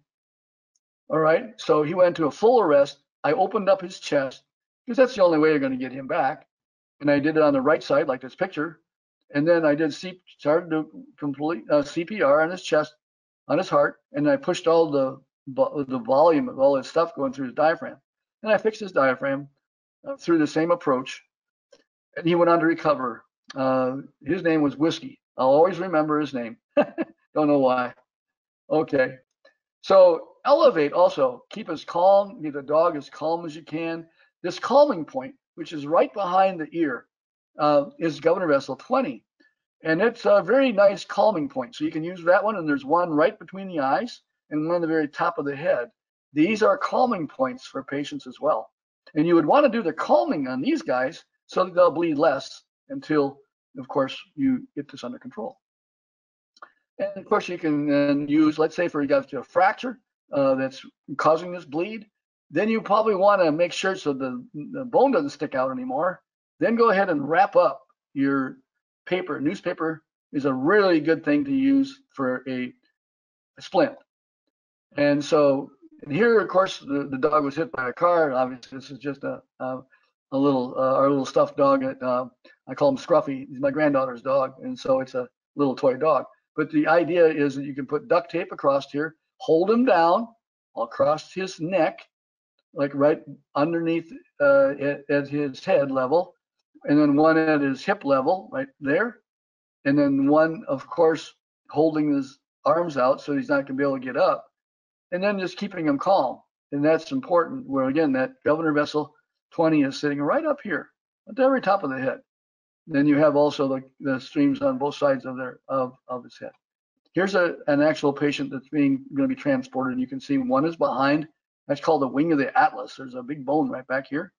All right. So he went to a full arrest. I opened up his chest because that's the only way you're going to get him back. And I did it on the right side, like this picture. And then I started to complete CPR on his chest, on his heart, and I pushed all the volume of all his stuff going through his diaphragm. And I fixed his diaphragm through the same approach, and he went on to recover. His name was Whiskey. I'll always remember his name. Don't know why. Okay. So elevate also, keep us calm, get the dog as calm as you can. This calming point, which is right behind the ear, is governor vessel 20. And it's a very nice calming point. So you can use that one, and there's one right between the eyes and one on the very top of the head. These are calming points for patients as well. And you would want to do the calming on these guys so that they'll bleed less until, of course, you get this under control. And of course, you can then use, let's say for you got a fracture that's causing this bleed, then you probably want to make sure so the bone doesn't stick out anymore. Then go ahead and wrap up your paper. Newspaper is a really good thing to use for a splint. And so here, of course, the dog was hit by a car. Obviously, this is just our little stuffed dog. I call him Scruffy. He's my granddaughter's dog, and so it's a little toy dog. But the idea is that you can put duct tape across here, hold him down across his neck, like right underneath at his head level, and then one at his hip level right there, and then one, of course, holding his arms out so he's not going to be able to get up, and then just keeping him calm. And that's important, where again, that governor vessel 20 is sitting right up here at the very top of the head. Then you have also the streams on both sides of his head. Here's an actual patient that's going to be transported, and you can see one is behind. That's called the wing of the atlas. There's a big bone right back here,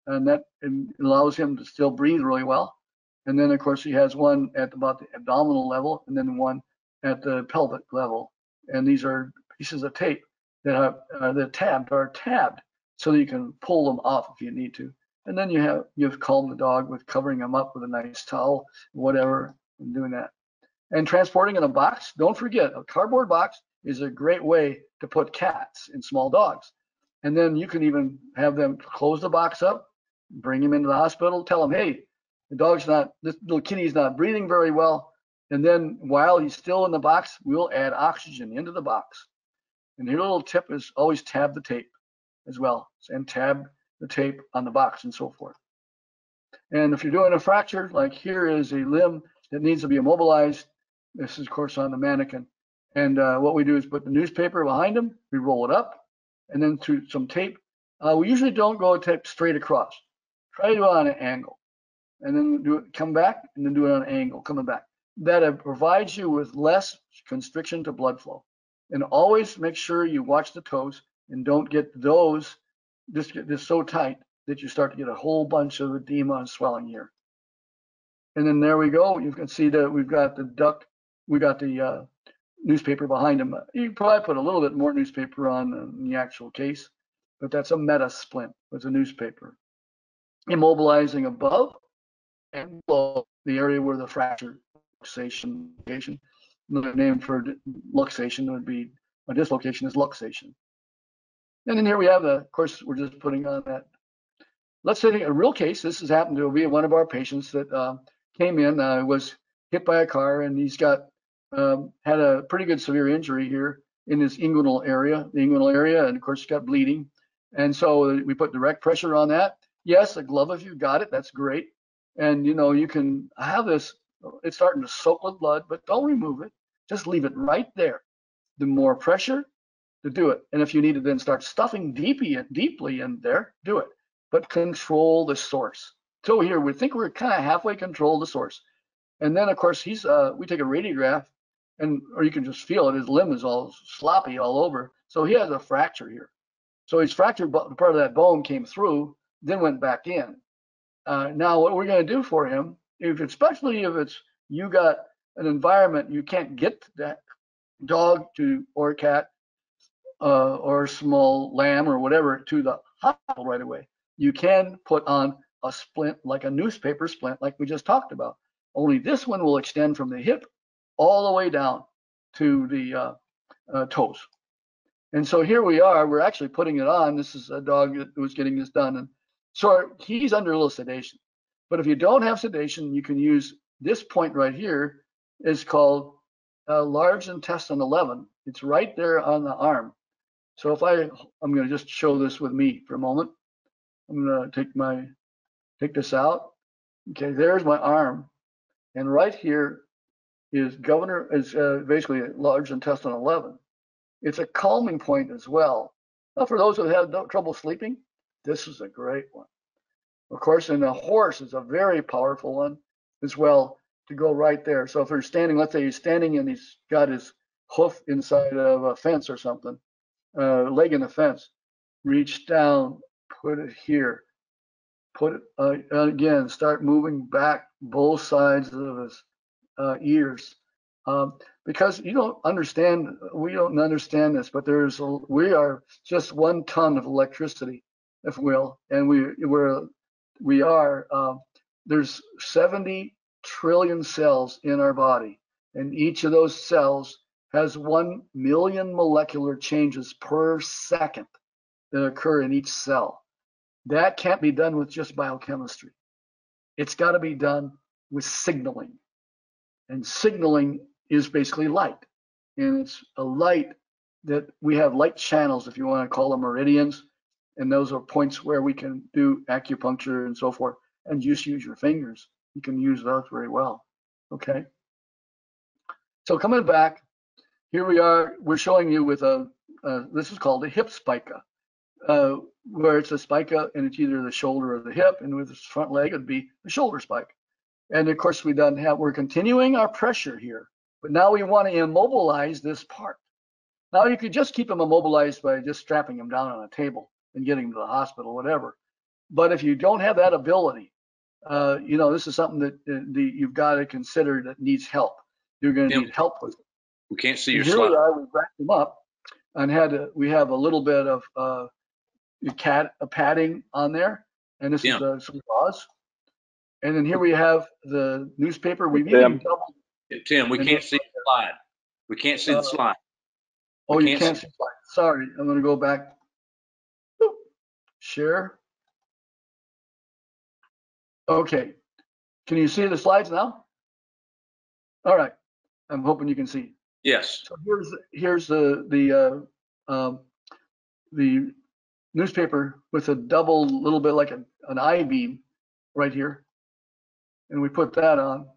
and that allows him to still breathe really well. And then, of course, he has one at about the abdominal level, and then one at the pelvic level. And these are pieces of tape that are tabbed, so that you can pull them off if you need to. And then you've calmed the dog with covering him up with a nice towel, whatever, and doing that. And transporting in a box, don't forget, a cardboard box is a great way to put cats and small dogs. And then you can even have them close the box up, bring him into the hospital, tell him, hey, this little kitty's not breathing very well. And then while he's still in the box, we'll add oxygen into the box. And your little tip is always tab the tape as well, and tab the tape on the box and so forth. And if you're doing a fracture, like here is a limb that needs to be immobilized. This is, of course, on the mannequin. And what we do is put the newspaper behind him, we roll it up, and then through some tape. We usually don't go tape straight across. Try to do it on an angle, and then do it, come back, and then do it on an angle, coming back. That provides you with less constriction to blood flow. And always make sure you watch the toes and don't get those just so tight that you start to get a whole bunch of edema and swelling here. And then there we go. You can see that we've got the duct, we got the newspaper behind him. You can probably put a little bit more newspaper on in the actual case, but that's a meta splint with a newspaper. Immobilizing above and below the area where the fracture luxation location. Another name for luxation would be a dislocation is luxation. And then here we have of course, we're just putting on that. Let's say a real case. This has happened to be one of our patients that came in, was hit by a car, and he's got had a pretty good severe injury here in his inguinal area, and of course he's got bleeding. And so we put direct pressure on that. Yes, a glove if you've got it, that's great. And you can have this, it's starting to soak with blood, but don't remove it. Just leave it right there. The more pressure, to do it. And if you need to then start stuffing deeply in there, do it. But control the source. So here we think we're kind of halfway control the source. And then of course we take a radiograph, or you can just feel it. His limb is all sloppy all over. So he has a fracture here. So he's fractured, but part of that bone came through, then went back in. Now what we're going to do for him, especially if it's you got an environment you can't get that dog or cat or small lamb or whatever to the hospital right away, you can put on a splint, like a newspaper splint, like we just talked about. Only this one will extend from the hip all the way down to the toes. And so here we are, we're actually putting it on. This is a dog that was getting this done. And so he's under a little sedation. But if you don't have sedation, you can use this point right here. Is called large intestine 11. It's right there on the arm. So if I'm going to just show this with me for a moment. I'm going to take this out. Okay, there's my arm. And right here is basically large intestine 11. It's a calming point as well. Now, for those who have trouble sleeping, this is a great one. Of course, in a horse, it's a very powerful one as well to go right there. So if you're standing, let's say he's standing and he's got his hoof inside of a fence or something, leg in the fence, reach down, put it here, put it again, start moving back both sides of his ears. Because we don't understand this, but we are just 1 ton of electricity, if you will, and there's 70 trillion cells in our body, and each of those cells has 1 million molecular changes per second that occur in each cell. That can't be done with just biochemistry. It's got to be done with signaling. And signaling is basically light. And it's a light that we have light channels, if you want to call them meridians. And those are points where we can do acupuncture and so forth, and just use your fingers. You can use those very well. Okay. So coming back, here we are. We're showing you with this is called a hip spica, where it's a spica and it's either the shoulder or the hip, and with the front leg it'd be the shoulder spike. And of course we're continuing our pressure here, but now we want to immobilize this part. Now you could just keep them immobilized by just strapping them down on a table and getting them to the hospital, whatever. But if you don't have that ability, this is something that you've got to consider that needs help. You're going to need help with it. We can't see your slide. Here we are, we wrapped them up and we have a little bit of padding on there. And this is some gauze. And then here we have the newspaper. We've even doubled. Tim, we can't see the slide. We can't see the slide. Oh, you can't see the slide. Sorry, I'm going to go back. Boop. Share. Okay. Can you see the slides now? All right. I'm hoping you can see. Yes. So here's the newspaper with a double, little bit like an I-beam right here, and we put that on,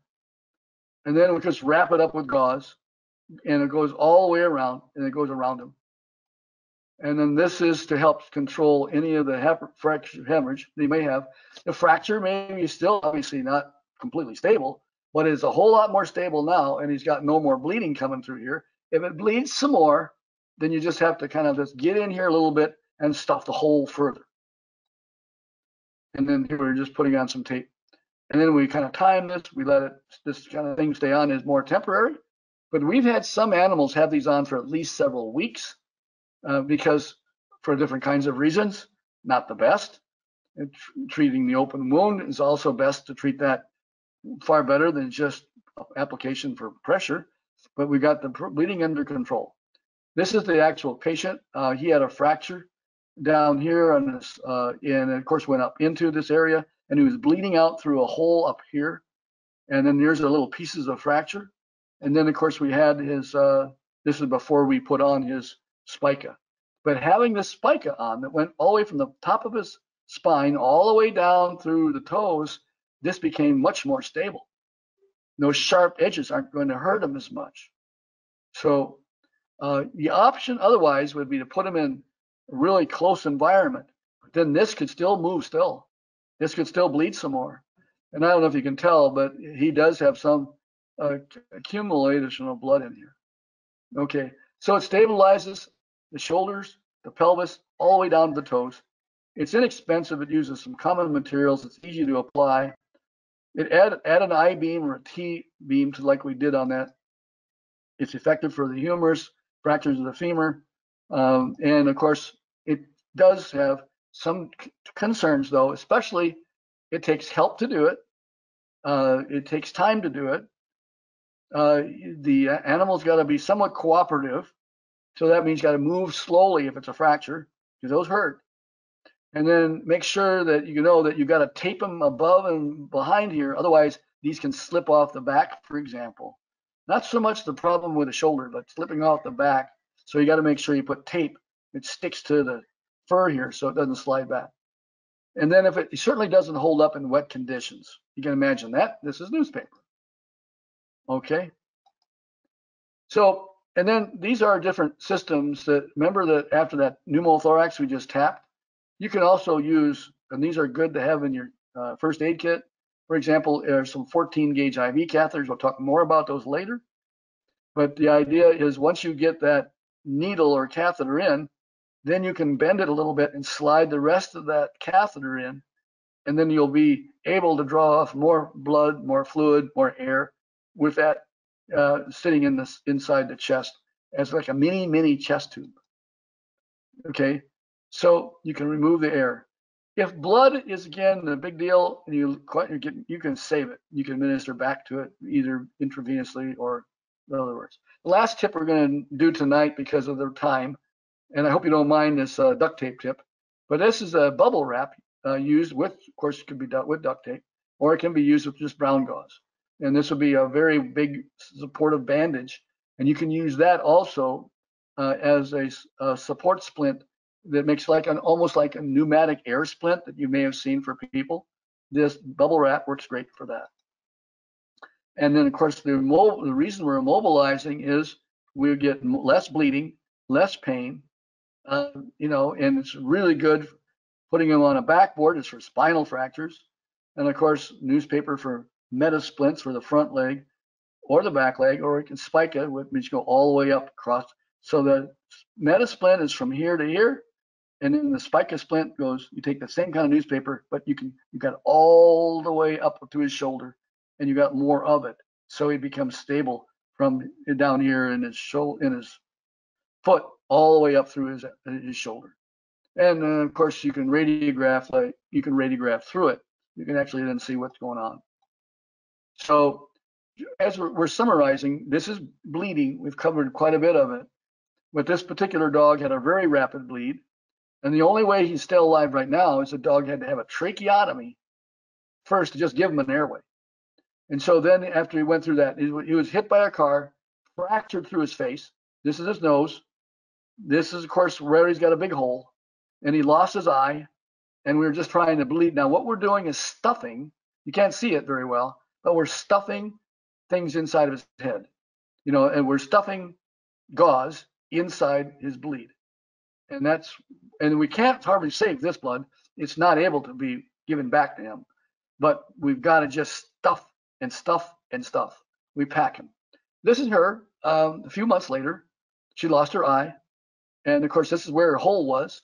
and then we just wrap it up with gauze, and it goes all the way around, and it goes around them. And then this is to help control any of the hemorrhage they may have. The fracture may be still obviously not completely stable, but it's a whole lot more stable now, and he's got no more bleeding coming through here. If it bleeds some more, then you just have to kind of just get in here a little bit and stuff the hole further. And then here we're just putting on some tape. And then we kind of time this, we let this kind of thing stay on as more temporary. But we've had some animals have these on for at least several weeks because for different kinds of reasons, not the best. And treating the open wound is also best to treat that far better than just application for pressure. But we got the bleeding under control. This is the actual patient. He had a fracture down here on this, and of course went up into this area, and he was bleeding out through a hole up here. And then there's the little pieces of fracture. And then of course we had his, this is before we put on his spica. But having this spica on that went all the way from the top of his spine all the way down through the toes, this became much more stable. Those sharp edges aren't going to hurt him as much. So the option otherwise would be to put him in a really close environment. But then this could still move still. This could still bleed some more. And I don't know if you can tell, but he does have some accumulation of blood in here. Okay, so it stabilizes the shoulders, the pelvis, all the way down to the toes. It's inexpensive. It uses some common materials. It's easy to apply. It add an I-beam or a T-beam to like we did on that. It's effective for the humerus, fractures of the femur. And of course, it does have some concerns though, especially it takes help to do it. It takes time to do it. The animal's got to be somewhat cooperative. So that means you got to move slowly if it's a fracture, because those hurt. And then make sure that you know that you got to tape them above and behind here. Otherwise, these can slip off the back, for example. Not so much the problem with the shoulder, but slipping off the back. So you got to make sure you put tape. It sticks to the fur here so it doesn't slide back. And then if it certainly doesn't hold up in wet conditions, you can imagine that. This is newspaper. Okay. So, and then these are different systems that, remember that after that pneumothorax we just tapped, you can also use, and these are good to have in your first aid kit. For example, there's some 14 gauge IV catheters. We'll talk more about those later. But the idea is once you get that needle or catheter in, then you can bend it a little bit and slide the rest of that catheter in, and then you'll be able to draw off more blood, more fluid, more air with that sitting in this inside the chest as like a mini chest tube. Okay, so you can remove the air. If blood is again the big deal, and you can save it. You can administer back to it either intravenously or in other words. The last tip we're going to do tonight because of the time, and I hope you don't mind this duct tape tip, but this is a bubble wrap used with, of course, it can be done with duct tape, or it can be used with just brown gauze. And this will be a very big supportive bandage, and you can use that also as a support splint that makes like almost like a pneumatic air splint that you may have seen for people. This bubble wrap works great for that. And then of course the reason we're immobilizing is we get less bleeding, less pain, you know, and it's really good putting them on a backboard. It's for spinal fractures, and of course newspaper for metasplints for the front leg or the back leg, or it can spica, which means go all the way up across. So the metasplint is from here to here, and then the spica splint goes, you take the same kind of newspaper, but you got all the way up to his shoulder, and you got more of it. So he becomes stable from down here in his shoulder, in his foot, all the way up through his shoulder. And of course you can radiograph, through it. You can actually then see what's going on. So as we're summarizing, this is bleeding. We've covered quite a bit of it. But this particular dog had a very rapid bleed. And the only way he's still alive right now is the dog had to have a tracheotomy first to just give him an airway. And so then after he went through that, he was hit by a car, fractured through his face. This is his nose. This is, of course, where he's got a big hole. And he lost his eye. And we were just trying to bleed. Now, what we're doing is stuffing. You can't see it very well, but we're stuffing things inside of his head. And we're stuffing gauze inside his bleed. And we can't hardly save this blood. It's not able to be given back to him. But we've got to just stuff and stuff and stuff. We pack him. This is her. A few months later, she lost her eye. And of course, this is where her hole was.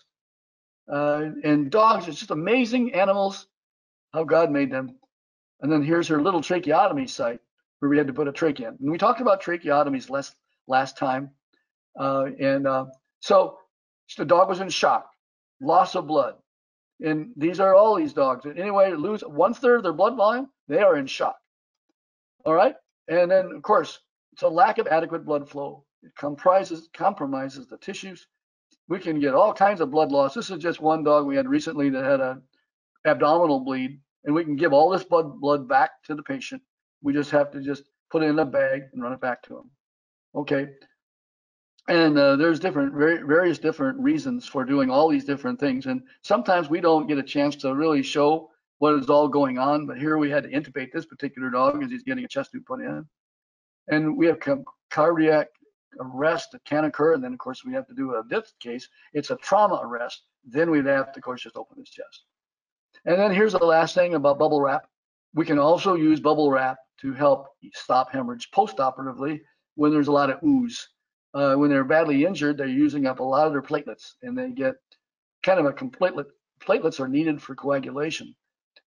And dogs, it's just amazing animals, how God made them. And then here's her little tracheotomy site where we had to put a trach in. And we talked about tracheotomies last time. So the dog was in shock, loss of blood. And these are all these dogs. Anyway, lose 1/3 of their blood volume, they are in shock. All right. And then, of course, it's a lack of adequate blood flow. It compromises the tissues. We can get all kinds of blood loss. This is just one dog we had recently that had an abdominal bleed, and we can give all this blood back to the patient. We just have to just put it in a bag and run it back to him. Okay. And there's various different reasons for doing all these different things. And sometimes we don't get a chance to really show what is all going on. But here we had to intubate this particular dog as he's getting a chest tube put in. And we have cardiac arrest that can occur. And then, of course, we have to do this case. It's a trauma arrest. Then we'd have to, of course, just open his chest. And then here's the last thing about bubble wrap. We can also use bubble wrap to help stop hemorrhage post-operatively when there's a lot of ooze. When they're badly injured, they're using up a lot of their platelets, and they get kind of platelets are needed for coagulation.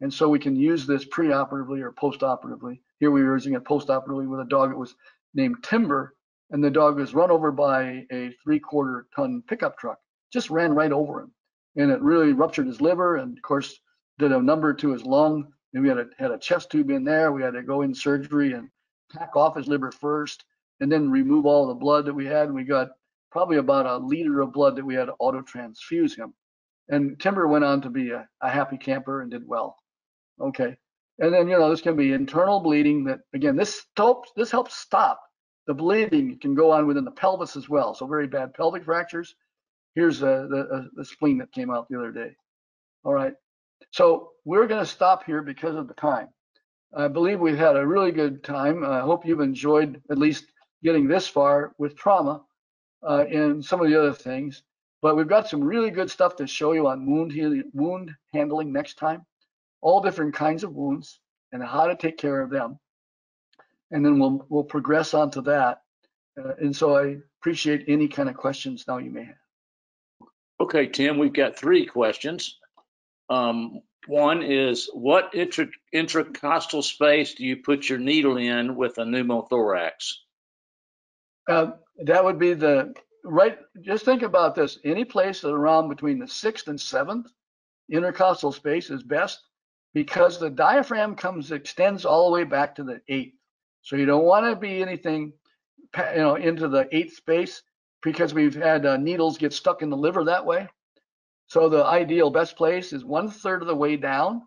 And so we can use this preoperatively or postoperatively. Here we were using it postoperatively with a dog that was named Timber, and the dog was run over by a 3/4 ton pickup truck, just ran right over him. And it really ruptured his liver and, of course, did a number to his lung. And we had a chest tube in there. We had to go in surgery and pack off his liver first, and then remove all the blood that we had. And we got probably about 1 liter of blood that we had to auto transfuse him. And Timber went on to be a happy camper and did well. Okay. And then, this can be internal bleeding that, again, this helps stop the bleeding. It can go on within the pelvis as well. So very bad pelvic fractures. Here's the spleen that came out the other day. All right. So we're going to stop here because of the time. I believe we've had a really good time. I hope you've enjoyed at least getting this far with trauma and some of the other things. But we've got some really good stuff to show you on wound handling next time. All different kinds of wounds and how to take care of them. And then we'll progress on to that. And so I appreciate any kind of questions now you may have. Okay, Tim, we've got 3 questions. One is, what intracostal space do you put your needle in with a pneumothorax? That would be just think about this. Any place around between the 6th and 7th intercostal space is best, because the diaphragm extends all the way back to the 8th. So you don't want to be anything, into the 8th space, because we've had needles get stuck in the liver that way. So the ideal best place is 1/3 of the way down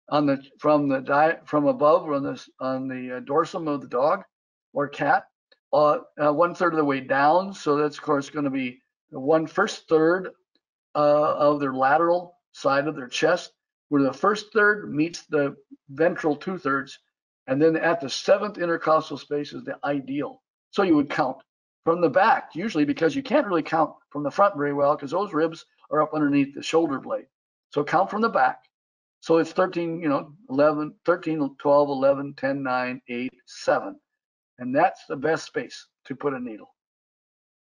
from above on the dorsum of the dog or cat, 1/3 of the way down. So that's of course going to be the first third of their lateral side of their chest, where the first third meets the ventral 2/3, and then at the 7th intercostal space is the ideal. So you would count from the back, usually, because you can't really count from the front very well, because those ribs are up underneath the shoulder blade. So count from the back. So it's 13, 11, 13, 12, 11, 10, 9, 8, 7. And that's the best space to put a needle.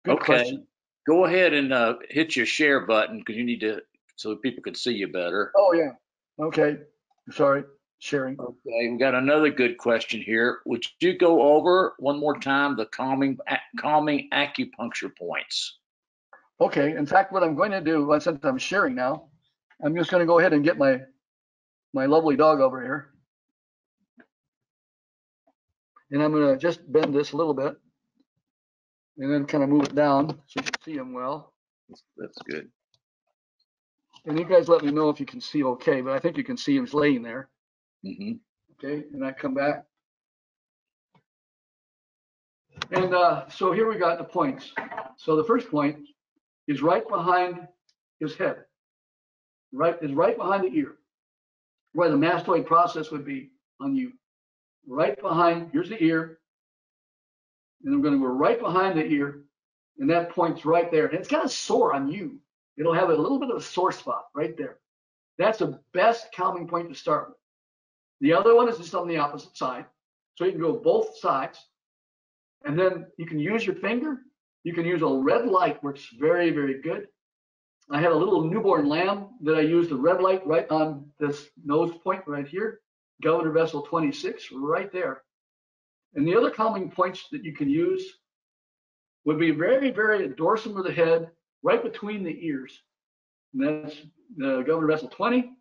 Good question. Go ahead and hit your share button, because you need to, so people can see you better. Oh, yeah. Okay. Sorry. Sharing. Okay, we got another good question here. Would you go over one more time the calming acupuncture points? Okay. In fact, what I'm going to do, since I'm sharing now, I'm just going to go ahead and get my lovely dog over here. And I'm gonna just bend this a little bit and then kind of move it down so you can see them well. That's good. And you guys let me know if you can see okay, but I think you can see him laying there. Mm-hmm. Okay, and I come back. And so here we got the points. So the first point is right behind his head, right behind the ear, where the mastoid process would be on you. Right behind, here's the ear, and I'm going to go right behind the ear, and that point's right there. And it's kind of sore on you. It'll have a little bit of a sore spot right there. That's the best calming point to start with. The other one is just on the opposite side. So you can go both sides. And then you can use your finger. You can use a red light, works very, very good. I had a little newborn lamb that I used the red light right on this nose point right here, governor vessel 26, right there. And the other calming points that you can use would be very, very dorsum of the head, right between the ears. And that's the governor vessel 20.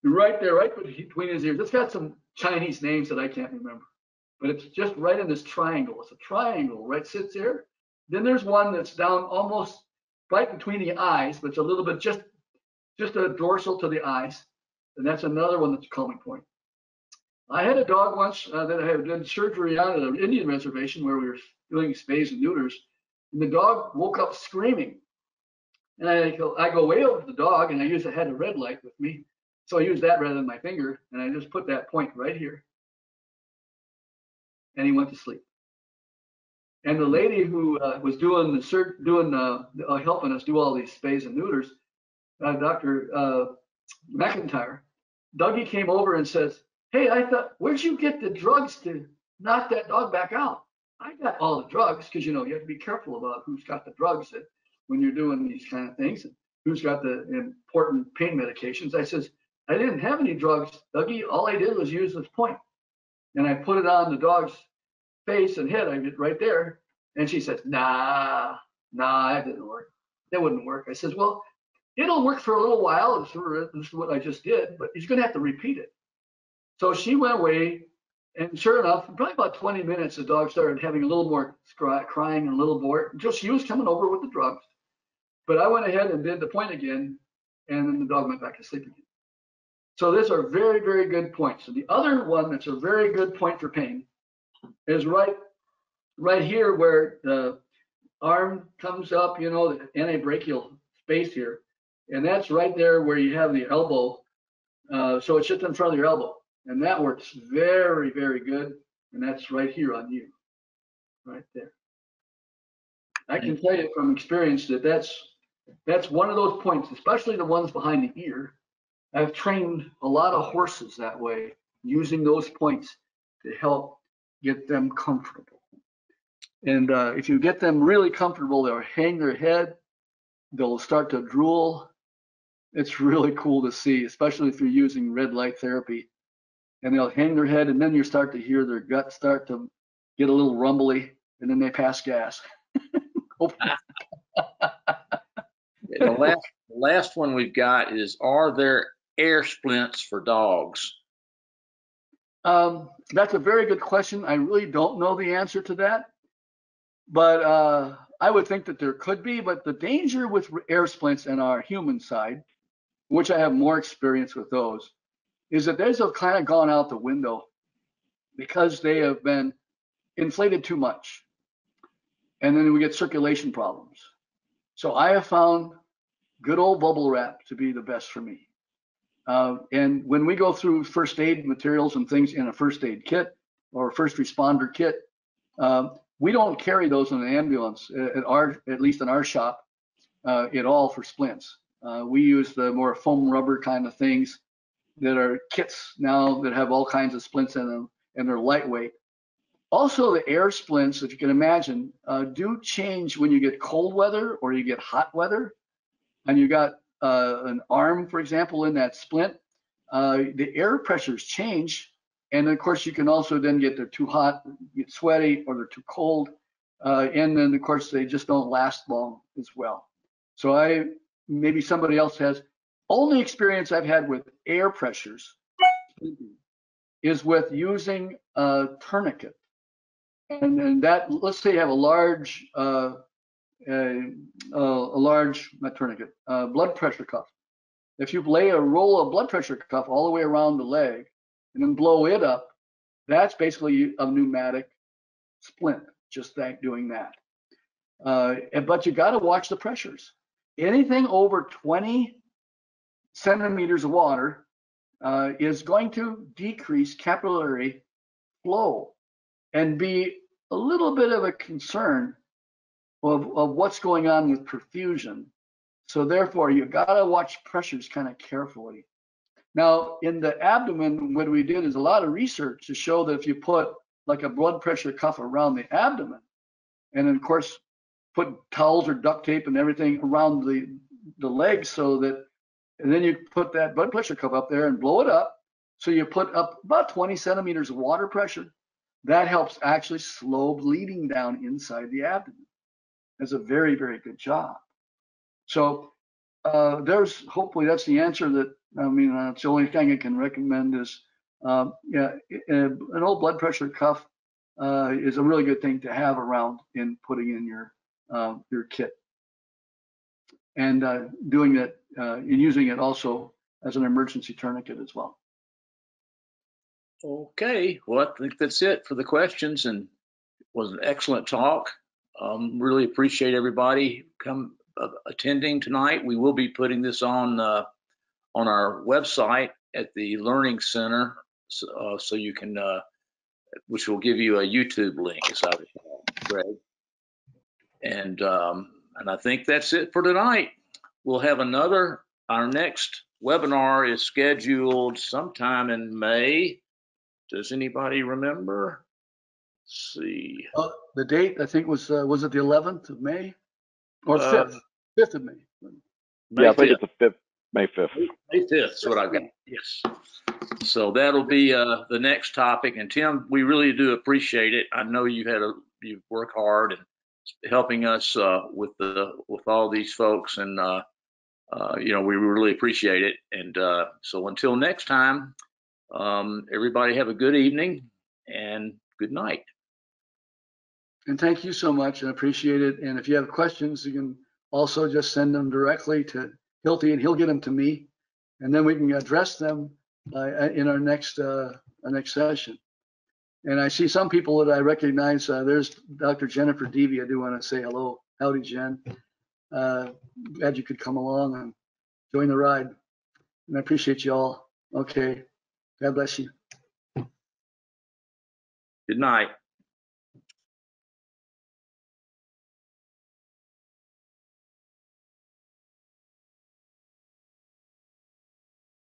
Right there, right between his ears. It's got some Chinese names that I can't remember, but it's just right in this triangle. It's a triangle, right? Sits there. Then there's one that's down almost right between the eyes, but it's a little bit just a dorsal to the eyes, and that's another one that's a calming point. I had a dog once that I had done surgery on at an Indian reservation where we were doing spays and neuters, and the dog woke up screaming. And I go way over to the dog, and I had a red light with me. So I use that rather than my finger, and I just put that point right here. And he went to sleep. And the lady who was doing helping us do all these spays and neuters, Dr. McIntyre, Dougie came over and says, "Hey, I thought, where'd you get the drugs to knock that dog back out?" I got all the drugs, because you have to be careful about who's got the drugs when you're doing these kind of things, and who's got the important pain medications. I says, "I didn't have any drugs, Dougie. All I did was use this point." And I put it on the dog's face and head. I did right there. And she says, nah, that didn't work. That wouldn't work. I says, well, it'll work for a little while. This is what I just did, but he's going to have to repeat it. So she went away, and sure enough, in probably about 20 minutes, the dog started having a little more crying and a little more. Just she was coming over with the drugs. But I went ahead and did the point again, and then the dog went back to sleep again. So these are very, very good points. So the other one that's a very good point for pain is right here where the arm comes up, the antebrachial space here. And that's right there where you have the elbow. So it's just in front of your elbow. And that works very, very good. And that's right here on you, right there. I can tell you from experience that that's one of those points, especially the ones behind the ear. I've trained a lot of horses that way, using those points to help get them comfortable. And if you get them really comfortable, they'll hang their head, they'll start to drool. It's really cool to see, especially if you're using red light therapy. And they'll hang their head, and then you start to hear their gut start to get a little rumbly, and then they pass gas. The last one we've got is, are there air splints for dogs? That's a very good question. I really don't know the answer to that, but I would think that there could be. But the danger with air splints in our human side, which I have more experience with those, is that those have kind of gone out the window because they have been inflated too much, and then we get circulation problems. So I have found good old bubble wrap to be the best for me. And when we go through first aid materials and things in a first aid kit or a first responder kit, we don't carry those in an ambulance, at least in our shop, at all for splints. We use the more foam rubber kind of things that are kits now that have all kinds of splints in them, and they're lightweight. Also, the air splints, if you can imagine, do change when you get cold weather or you get hot weather, and you got an arm, for example, in that splint. The air pressures change, and of course, you can also then get they're too hot, get sweaty, or they're too cold, and then of course they just don't last long as well. So maybe somebody else has. Only experience I've had with air pressures is with using a tourniquet. And that, let's say you have a large, not tourniquet, blood pressure cuff. If you lay a roll of blood pressure cuff all the way around the leg and then blow it up, that's basically a pneumatic splint, just doing that. But you got to watch the pressures. Anything over 20 centimeters of water is going to decrease capillary flow and be a little bit of a concern of what's going on with perfusion. So therefore, you got to watch pressures kind of carefully. Now, in the abdomen, what we did is a lot of research to show that if you put like a blood pressure cuff around the abdomen, and then of course put towels or duct tape and everything around the legs, so that, and then you put that blood pressure cuff up there and blow it up. So you put up about 20 centimeters of water pressure. That helps actually slow bleeding down inside the abdomen. That's a very, very good job. So hopefully that's the answer. That, I mean, it's the only thing I can recommend is, yeah, an old blood pressure cuff is a really good thing to have around in putting in your kit, and doing it and using it also as an emergency tourniquet as well. Okay, well, I think that's it for the questions, and it was an excellent talk. Really appreciate everybody attending tonight. We will be putting this on our website at the Learning Center, so you can, which will give you a YouTube link, as I recall, Greg. And I think that's it for tonight. We'll have our next webinar is scheduled sometime in May. Does anybody remember? Let's see. The date, I think, was it the 11th of May or 5th? 5th of May. Yeah, I think it's the 5th, May 5th. May 5th is what I've got. Yes. So that'll be the next topic. And Tim, we really do appreciate it. I know you work hard and helping us with all these folks, and you know, we really appreciate it. And so until next time, everybody have a good evening and good night. And thank you so much. I appreciate it. And if you have questions, you can also just send them directly to Hilty, and he'll get them to me, and then we can address them in our next session. And I see some people that I recognize. There's Dr. Jennifer Deavy. I do want to say hello. Howdy, Jen. Glad you could come along and join the ride. And I appreciate you all. Okay. God bless you. Good night.